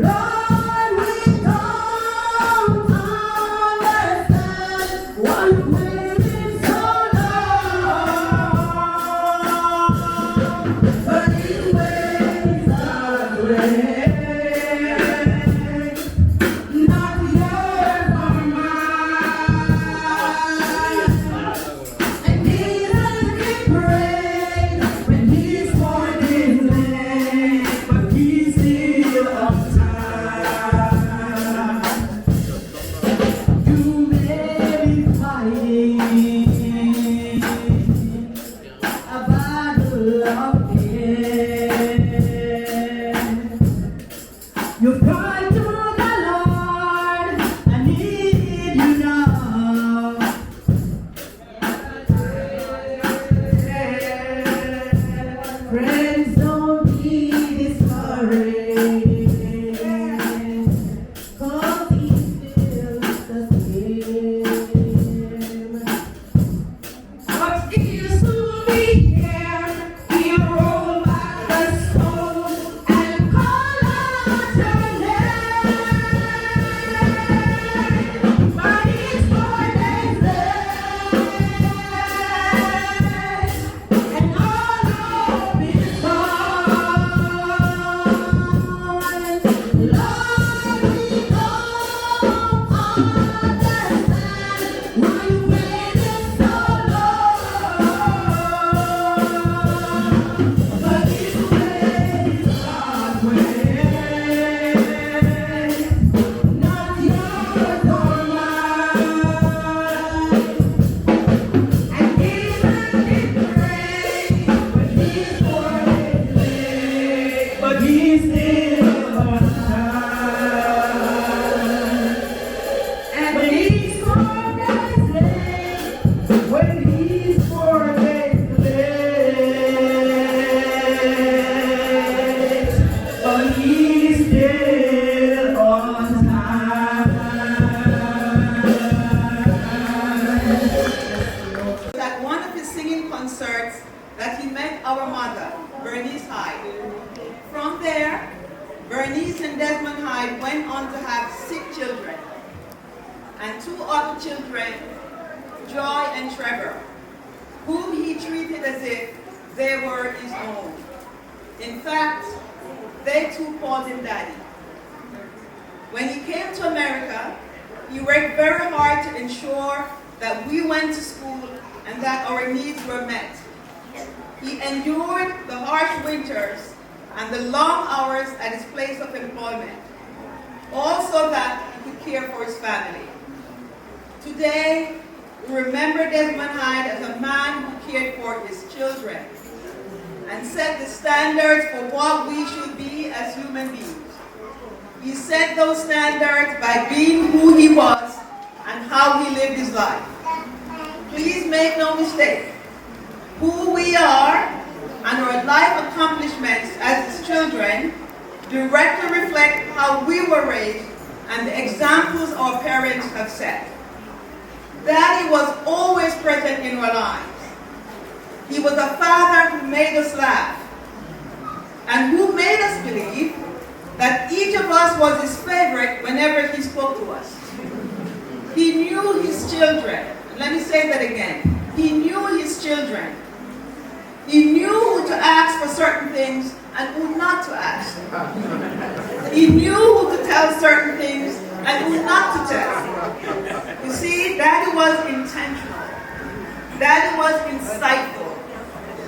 Speaker 6: Lord, we don't understand why you waited so long. But his ways are great, not yours or mine. And Jesus did pray when he's 4 days late, but he's still on time. You may be fighting a battle of faith. You've cried to the Lord, I need you now. Friends, don't be discouraged, 'cause He still the same. But He'll soon be here. He'll roll back the stone and call out your name.
Speaker 10: husband Desmond Hyde went on to have 6 children, and 2 other children, Joy and Trevor, whom he treated as if they were his own. In fact, they too called him Daddy. When he came to America, he worked very hard to ensure that we went to school and that our needs were met. He endured the harsh winters and the long hours at his place of employment, also that he could care for his family. Today, we remember Desmond Hyde as a man who cared for his children and set the standards for what we should be as human beings. He set those standards by being who he was and how he lived his life. Please make no mistake, who we are and our life accomplishments as his children directly reflect how we were raised and the examples our parents have set. Daddy was always present in our lives. He was a father who made us laugh and who made us believe that each of us was his favorite whenever he spoke to us. He knew his children. Let me say that again. He knew his children. He knew who to ask for certain things and who not to ask. He knew who to tell certain things and who not to tell. You see, Daddy was intentional. Daddy was insightful.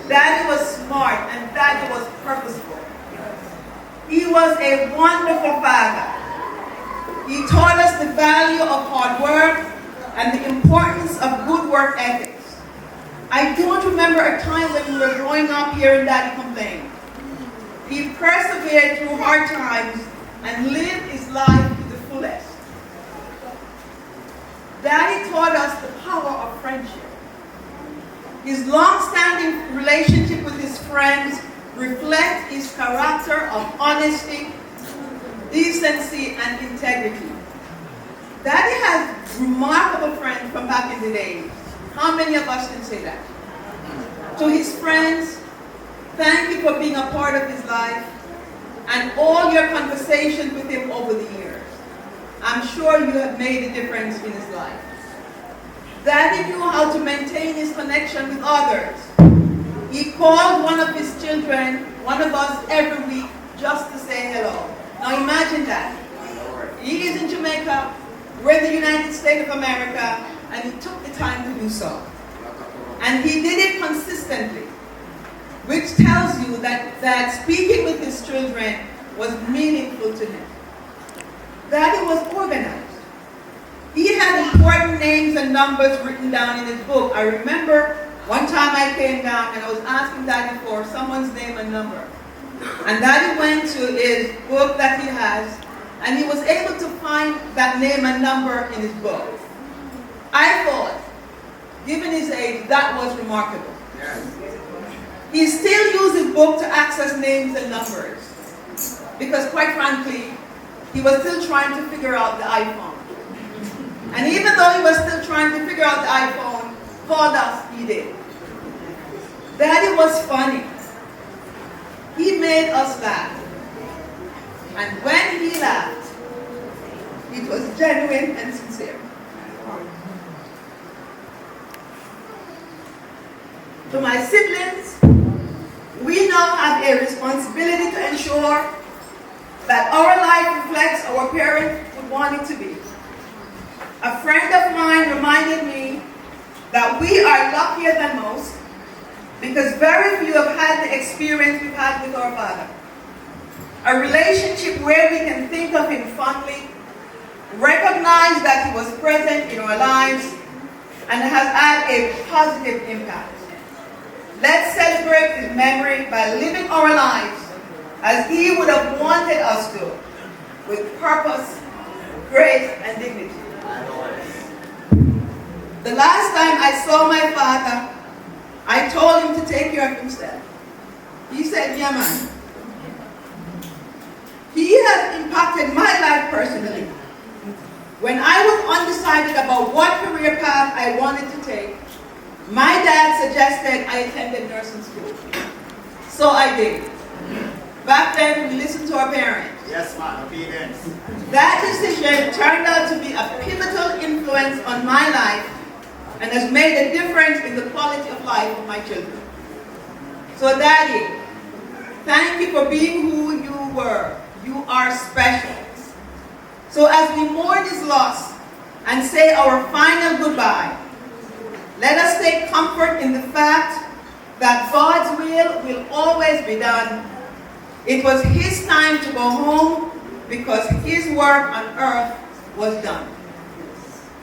Speaker 10: Daddy was smart, and Daddy was purposeful. He was a wonderful father. He taught us the value of hard work and the importance of good work ethics. I don't remember a time when we were growing up hearing Daddy complain. He persevered through hard times and lived his life to the fullest. Daddy taught us the power of friendship. His long-standing relationship with his friends reflects his character of honesty, decency, and integrity. Daddy has remarkable friends from back in the days. How many of us can say that? To his friends, thank you for being a part of his life and all your conversations with him over the years. I'm sure you have made a difference in his life. Daddy knew how to maintain his connection with others. He called one of his children, one of us, every week just to say hello. Now imagine that. He is in Jamaica, we're in the United States of America, and he took the time to do so. And he did it consistently, which tells you that speaking with his children was meaningful to him. Daddy was organized. He had important names and numbers written down in his book. I remember one time I came down and I was asking Daddy for someone's name and number. And Daddy went to his book that he has, and he was able to find that name and number in his book. I thought, given his age, that was remarkable. He still used his book to access names and numbers, because quite frankly, he was still trying to figure out the iPhone. And even though he was still trying to figure out the iPhone, called us, he did. Daddy was funny. He made us laugh. And when he laughed, it was genuine and sincere. To my siblings, we now have a responsibility to ensure that our life reflects our parents would want it to be. A friend of mine reminded me that we are luckier than most because very few have had the experience we've had with our father. A relationship where we can think of him fondly, recognize that he was present in our lives, and has had a positive impact. Let's celebrate his memory by living our lives as he would have wanted us to, with purpose, grace, and dignity. The last time I saw my father, I told him to take care of himself. He said, yeah, man. He has impacted my life personally. When I was undecided about what career path I wanted to take, my dad suggested I attended nursing school. So I did. Back then, we listened to our parents.
Speaker 3: Yes, man, obedience.
Speaker 10: That decision turned out to be a pivotal influence on my life and has made a difference in the quality of life of my children. So Daddy, thank you for being who you were. You are special. So as we mourn his loss and say our final goodbye, let us take comfort in the fact that God's will always be done. It was his time to go home because his work on earth was done.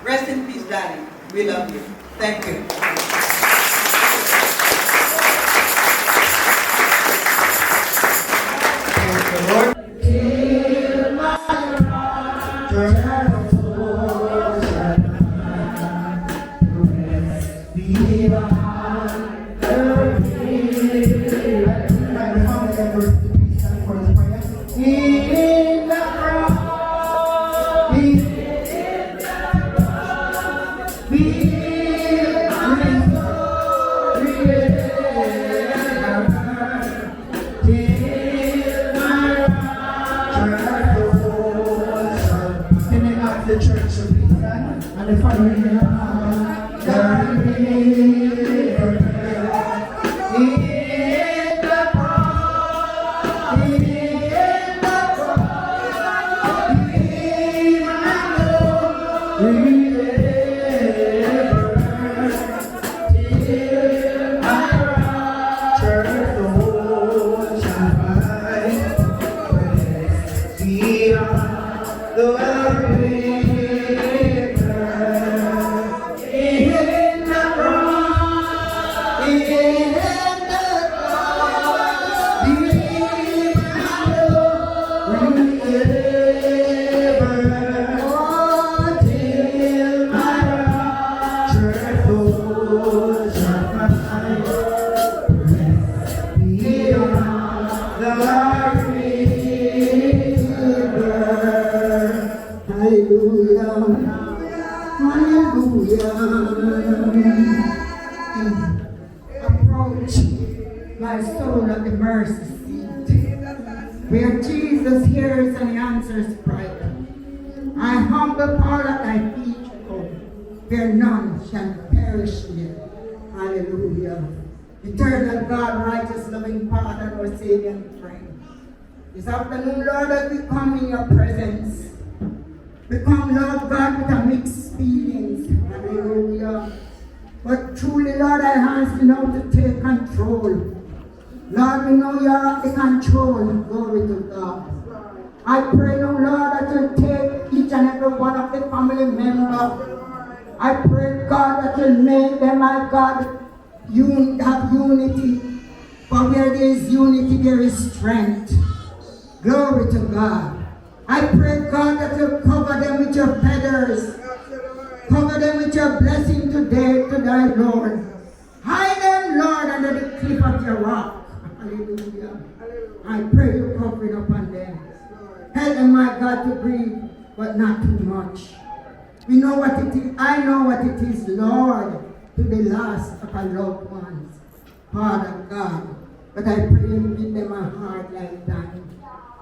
Speaker 10: Rest in peace, Daddy. We love you. Thank you.
Speaker 6: Approach my soul at the mercy seat, where Jesus hears and answers prayer. I humble fall at thy feet, oh, where none shall perish here. Hallelujah. Eternal God, righteous, loving Father, our Savior and friend. This afternoon, Lord, as we come in your presence, we come, Lord God, with a mixed feelings. Hallelujah. But truly, Lord, I ask you now to take control. Lord, we know you're at the control. Glory to God. I pray now, Lord, that you'll take each and every one of the family members. I pray, God, that you'll make them, my God, have unity. For where there is unity, there is strength. Glory to God. I pray, God, that you'll cover them with your feathers. Cover them with your blessing today, tonight, Lord. Hide them, Lord, under the cliff of your rock. Hallelujah. I pray you cover it upon them. Help them, my God, to breathe, but not too much. We know what it is. I know what it is, Lord, to the loss of our loved ones. Father God. But I pray you give them a heart like that.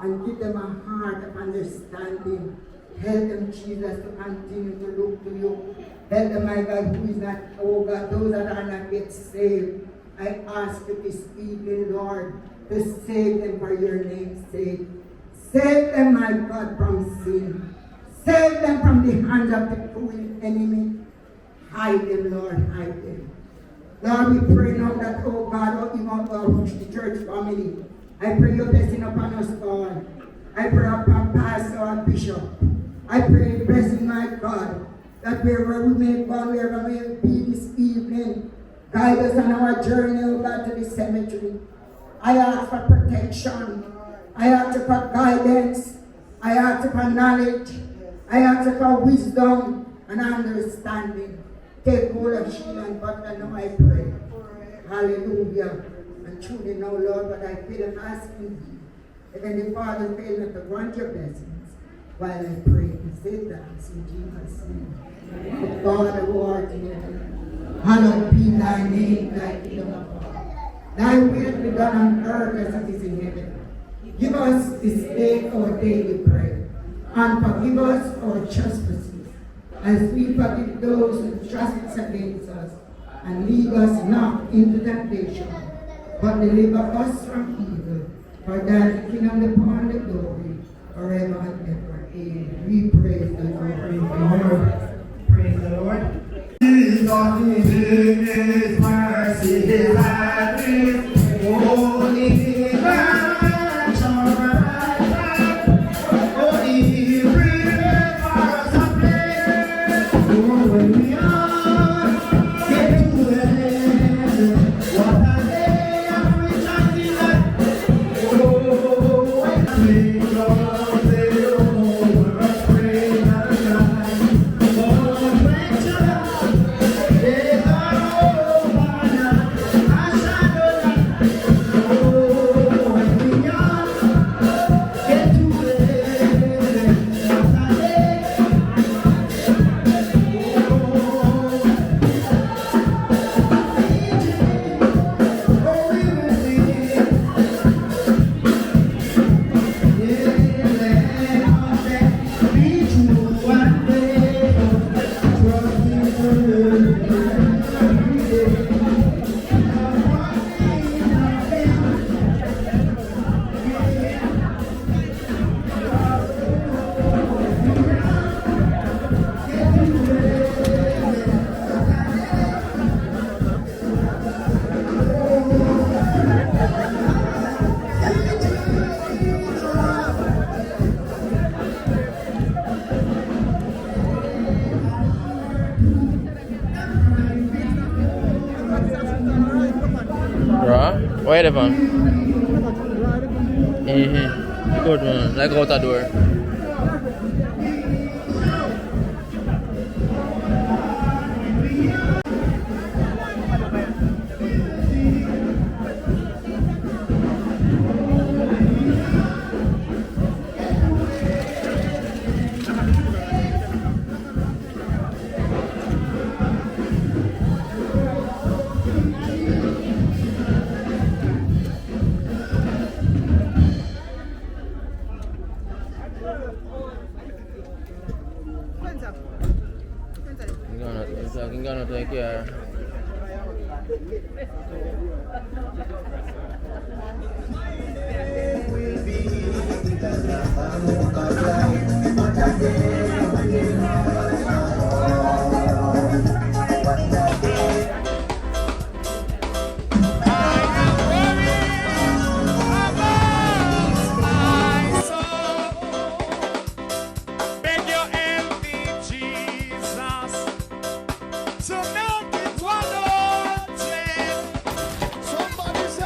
Speaker 6: And give them a heart of understanding. Help them, Jesus, to continue to look to you. Help them, my God, who is not, oh God, those that are not yet saved. I ask you this evening, Lord, to save them for your name's sake. Save them, my God, from sin. Save them from the hands of the cruel enemy. Hide them, Lord, hide them. Lord, we pray now that, oh God, even our church family, I pray your blessing upon us all. I pray upon pastor and bishop. I pray blessing, my God, that wherever we may go, wherever we may be this evening, guide us on our journey, oh God, to the cemetery. I ask for protection. I ask for guidance. I ask for knowledge. I ask for wisdom and understanding. Take hold of shield and buckler now, I pray. Hallelujah. And truly now, Lord, but I feel I'm asking you. And then the Father fail not to grant your blessings while I pray. Say thanks in Jesus' name. God who art in heaven, hallowed be thy name, thy kingdom of God. Thy will be done on earth as it is in heaven. Give us this day our daily bread, and forgive us our trespasses, as we forgive those who trespass against us. And lead us not into temptation, but deliver us from evil. For thine is the kingdom, the power, and the glory, forever and ever. Amen. We praise the Lord.
Speaker 9: Praise the Lord. His goodness, mercy, His kindness, holy divine, holy river, for us place. Oh, when we are get to heaven, what a day of rejoicing life. Oh, when we go, they over us, praise and God. Oh, when they are over now, I shall not. Oh, when we are get to heaven, what a day.
Speaker 7: Bro, where the van? Good man, like out the door. I'm gonna take care.
Speaker 1: Somebody say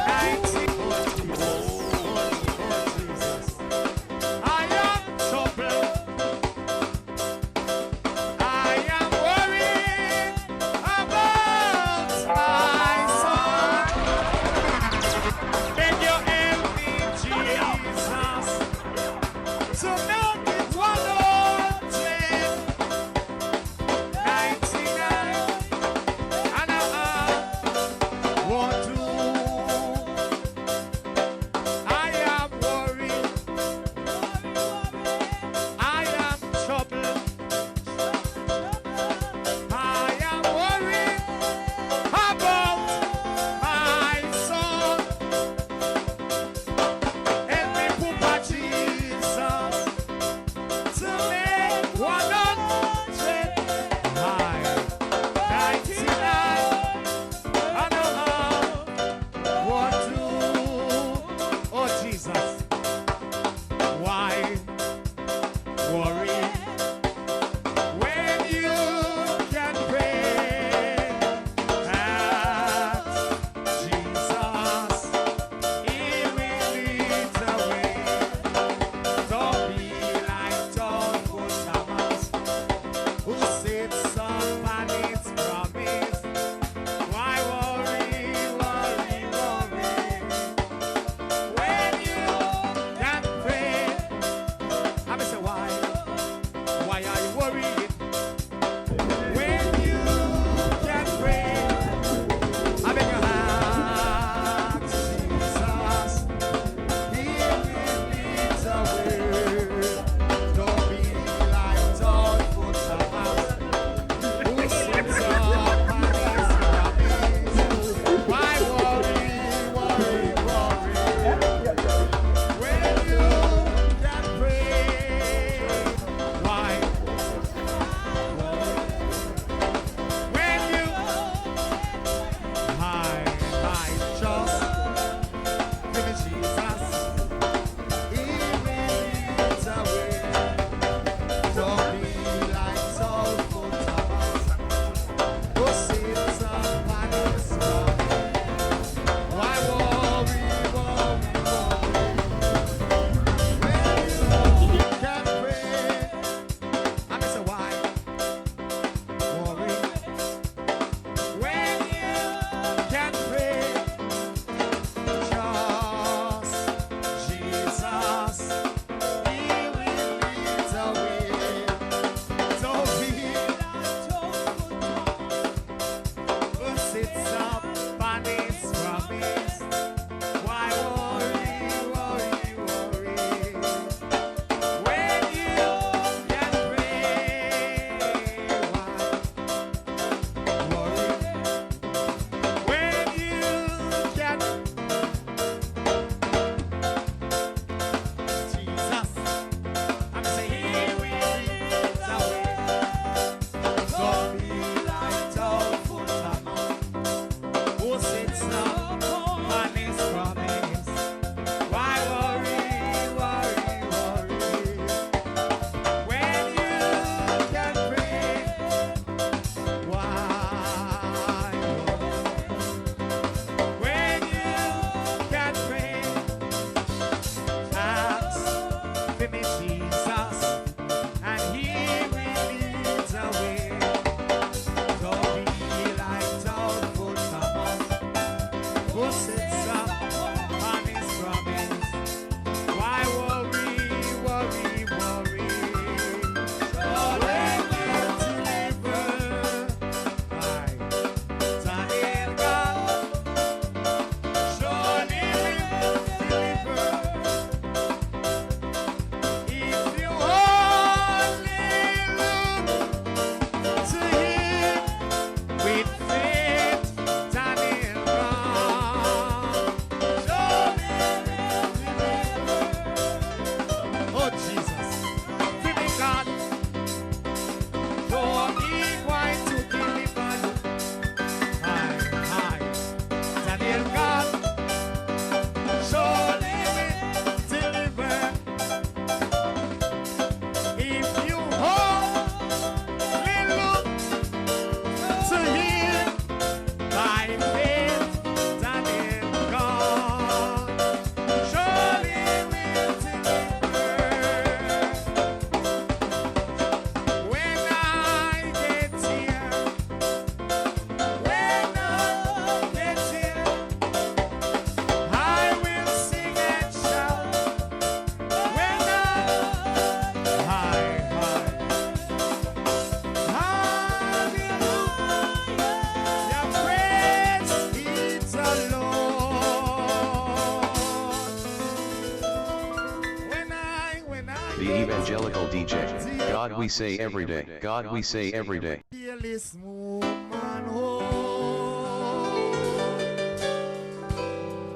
Speaker 2: evangelical DJ. God we say every day. God we say every day.
Speaker 1: Fearless woman, oh,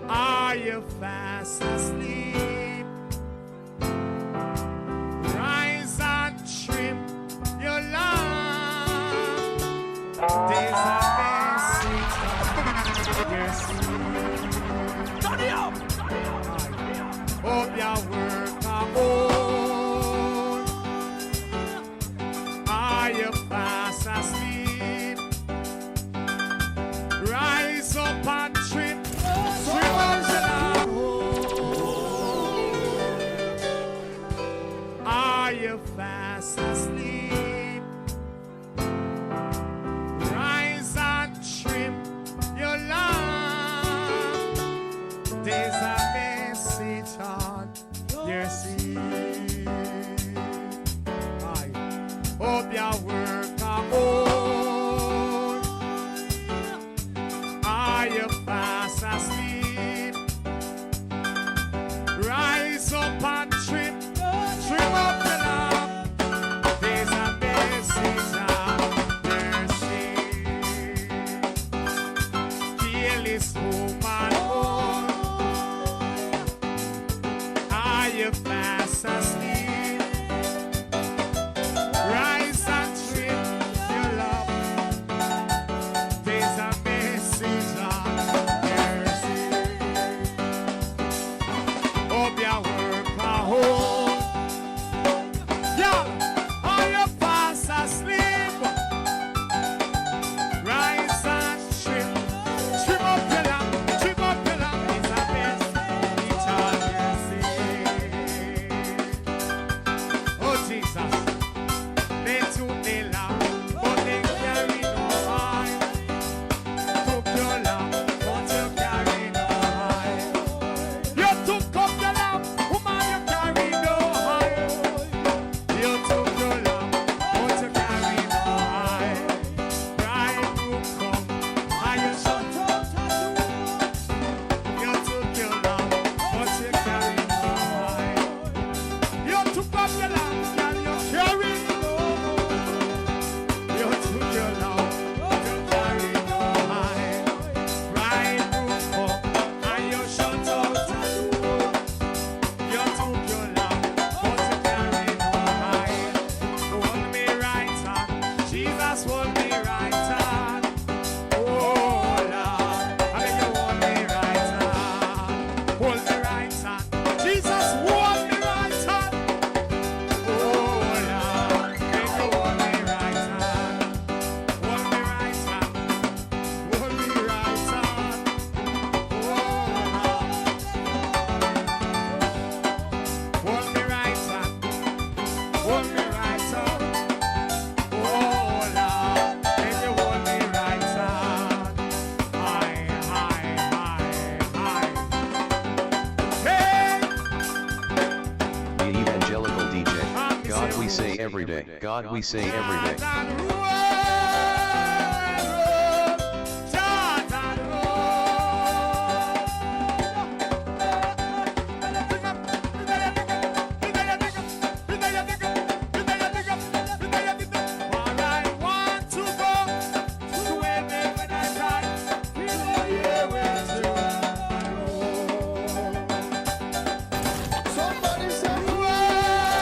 Speaker 1: are you fast asleep? Rise and trim your lamp. There's a message from your sleep. Turn it up! Hope your work alone. Are you fast asleep? Rise up and trip up the lamp. Are you fast asleep? Rise and trim your lamp. There's a message on your seat. I hope your work alone. Are you fast asleep? Rise up and trim up the lamp. There's a message on your seat. Fearless woman, are you fast asleep? Rise and trim your love. There's a message on your seat. Hope your work at home. Yeah, are you fast asleep? Rise and trim up your lamp, trim up your lamp. It's a message on your seat. Oh Jesus, they took the lamp, but they carry no high. Took your lamp, but you carry no high. You took up the lamp, woman, you carry no high. You took your lamp, but you carry no high. Bridegroom come, and you shut up. You took your lamp, but you carry no high. You took up your lamp, and you carry no high. You took your lamp, but you carry no high. Bridegroom come, and you shut out the door. You took your lamp, but you carry no high. Hold me right hand, Jesus, hold me right hand. Oh Lord, I beg you hold me right hand. Hold me right hand, Jesus, hold me right hand. Oh Lord, beg you hold me right hand. Hold me right hand, hold me right hand. Oh Lord, hold me right hand, hold me right hand. Oh Lord, beg you hold me right hand. High. Hey!
Speaker 2: The evangelical DJ. God we say every day. God we say every day.
Speaker 1: Somebody say,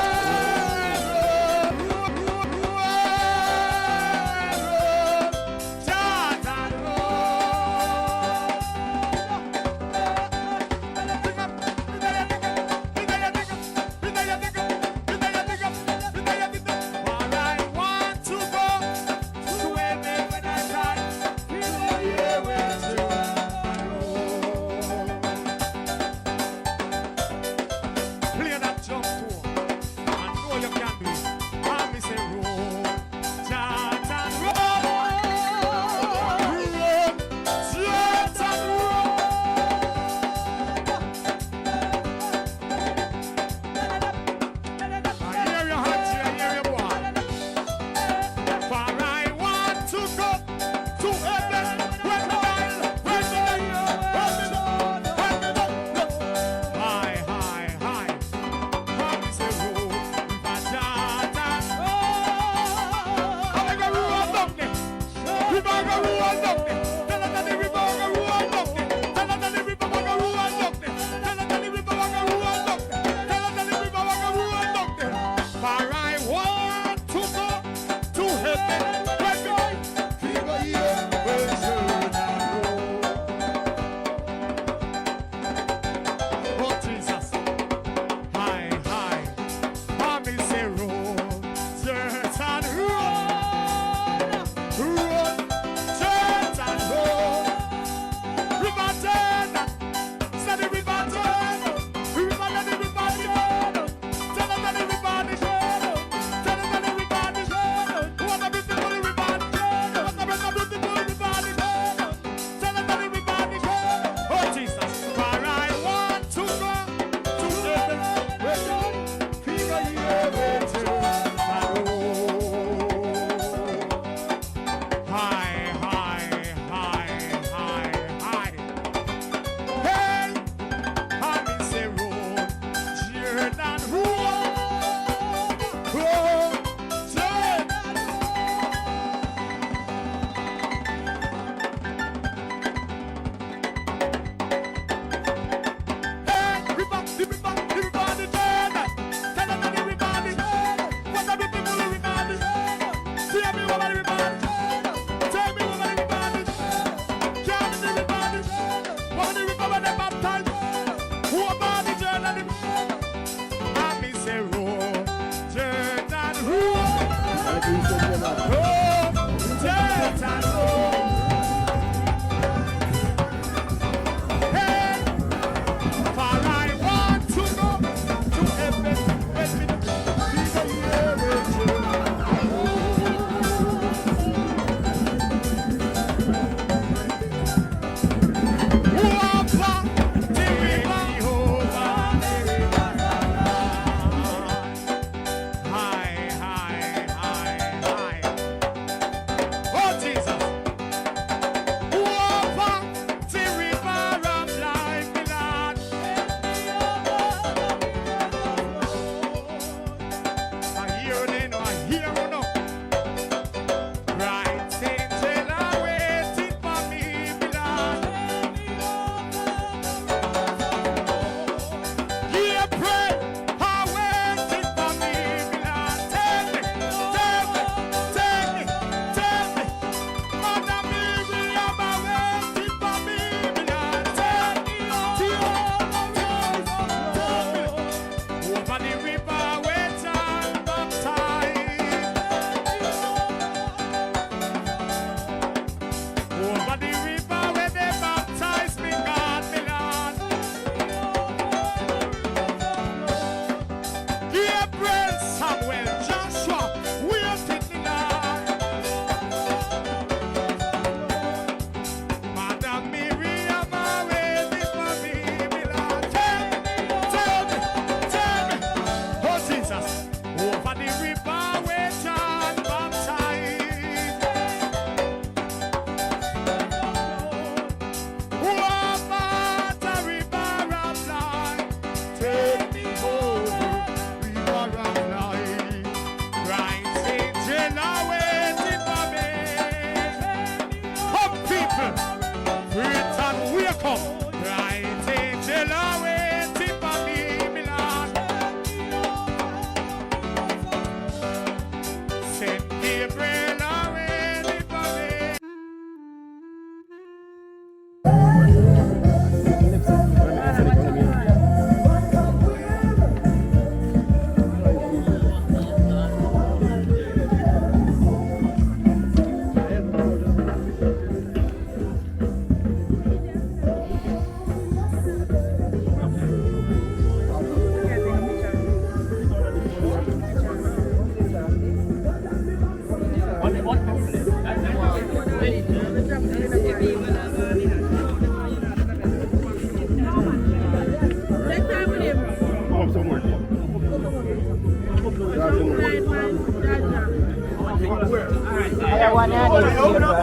Speaker 6: one hand is favor.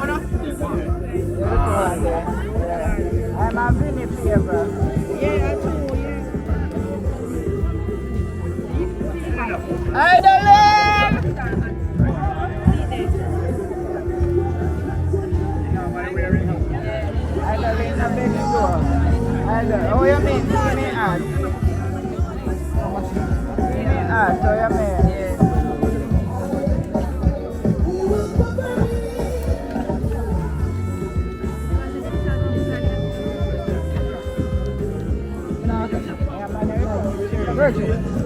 Speaker 6: I'm a Vinny favor. Idling! Idling a baby door. Idling. Oh, you mean? You mean art? So you mean?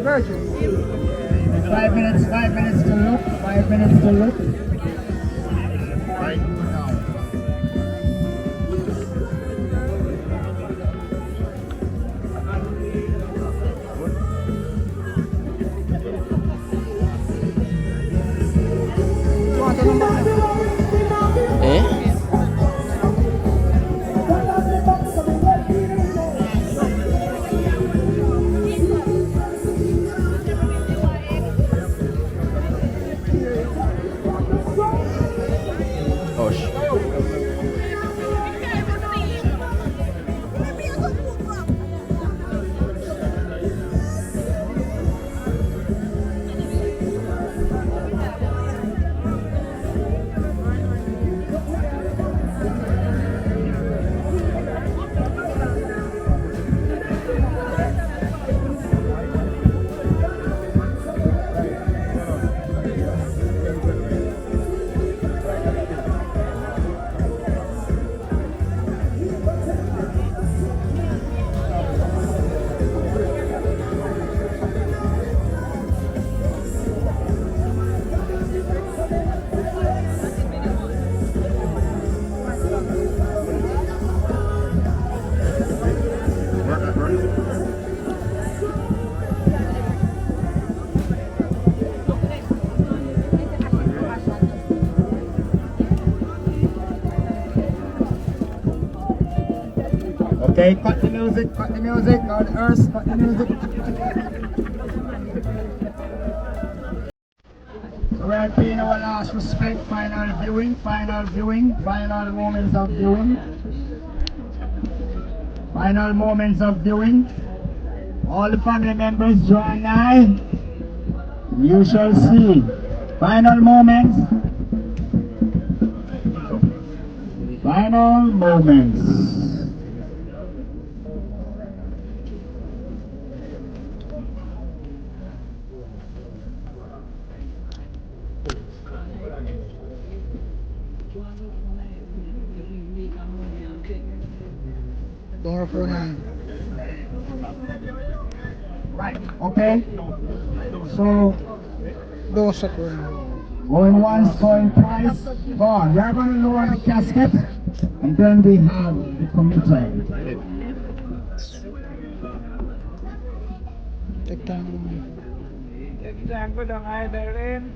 Speaker 6: Virgin. 5 minutes to look. 5 minutes to look. Right now. Okay, cut the music, on the earth, cut the music. So we're paying our last respect, final viewing, final moments of viewing. Final moments of viewing. All the family members join now. You shall see. Final moments. Final moments. Right, okay. So, going once, going twice, gone. We're going to lower the casket, and then we have the committee. Take time. Go down either end.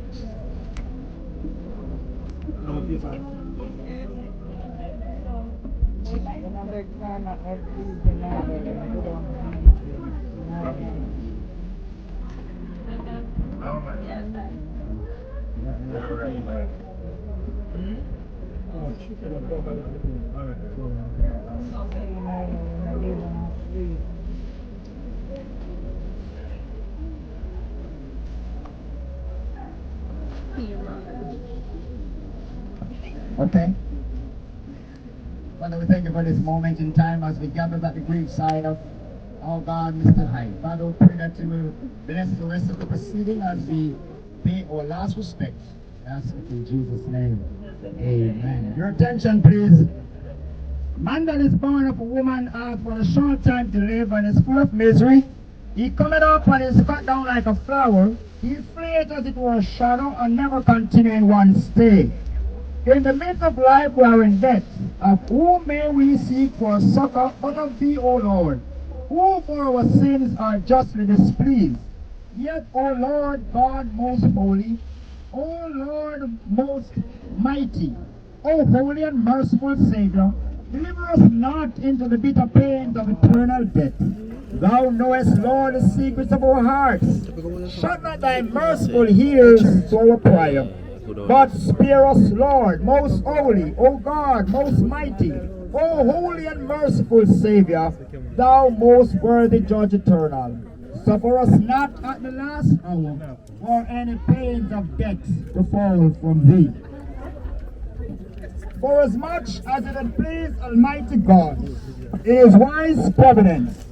Speaker 6: Okay. Father, we thank you for this moment in time as we gather at the graveside of our God, Mr. Hyde. Father, we pray that you will bless the rest of the proceeding as we pay our last respect. We ask it in Jesus' name. Amen. Your attention, please. Man that is born of a woman hath for a short time to live and is full of misery. He cometh up and is cut down like a flower. He fleeth as it were a shadow and never continue in one stay. In the midst of life we are in debt. Of whom may we seek for succor but of thee, O Lord, who for our sins are justly displeased. Yet, O Lord God most holy, O Lord most mighty, O holy and merciful Savior, deliver us not into the bitter pains of eternal death.
Speaker 3: Thou knowest, Lord, the secrets of our hearts. Shut not thy merciful ears to our prayer, but spare us, Lord, most holy, O God, most mighty, O holy and merciful Savior, thou most worthy Judge eternal. Suffer us not at the last hour, or any pains of death to fall from thee. For as much as it had pleased Almighty God, in his wise providence,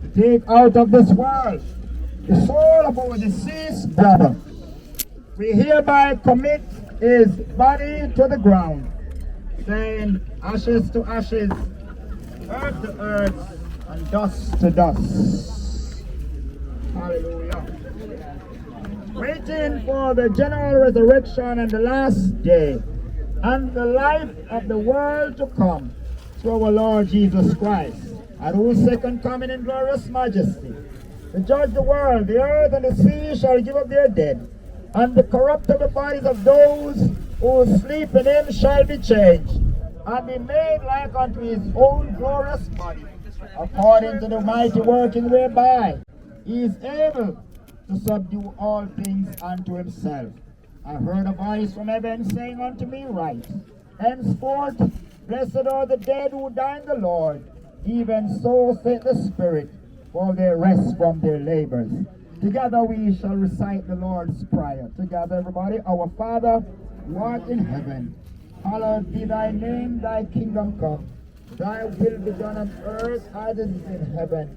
Speaker 3: to take out of this world the soul of our deceased brother, we hereby commit his body to the ground, saying, ashes to ashes, earth to earth, and dust to dust. Hallelujah. Waiting for the general resurrection and the last day, and the life of the world to come, through our Lord Jesus Christ, at whose second coming in glorious majesty, to judge the world, the earth and the sea shall give up their dead, and the corruptible bodies of those who sleep in him shall be changed, and be made like unto his own glorious body, according to the mighty working whereby he is able to subdue all things unto himself. I heard a voice from heaven saying unto me, Write, henceforth, blessed are the dead who die in the Lord, even so saith the Spirit, for they rest from their labors. Together we shall recite the Lord's Prayer. Together, everybody. Our Father, who art in heaven, hallowed be thy name, thy kingdom come. Thy will be done on earth as it is in heaven.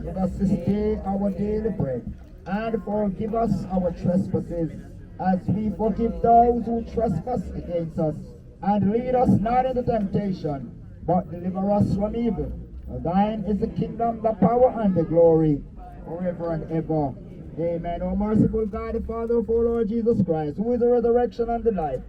Speaker 3: Give us this day our daily bread, and forgive us our trespasses, as we forgive those who trespass against us. And lead us not into temptation, but deliver us from evil. For thine is the kingdom, the power, and the glory, forever and ever. Amen. O merciful God, the Father of our Lord Jesus Christ, who is the resurrection and the life,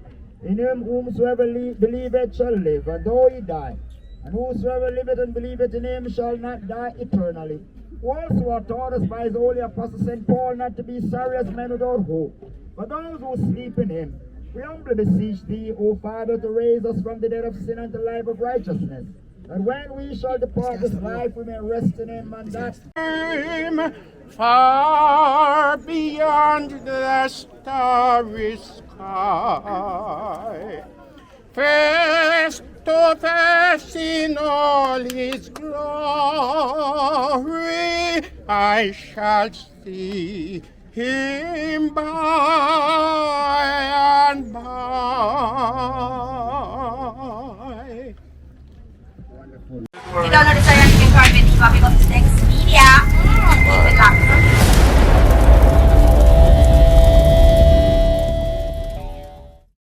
Speaker 3: in whom whomsoever believeth shall live, and though he die, and whosoever liveth and believeth in him shall not die eternally. Who also hath taught us by his holy apostle St. Paul not to be sorry as men without hope, but those who sleep in him. We humbly beseech thee, O Father, to raise us from the dead of sin unto life of righteousness, that when we shall depart this life, we may rest in him, and that
Speaker 1: far beyond the starry sky, face to face in all his glory, I shall see him by and by.
Speaker 8: You don't know the scientific carbon, you got me up to next.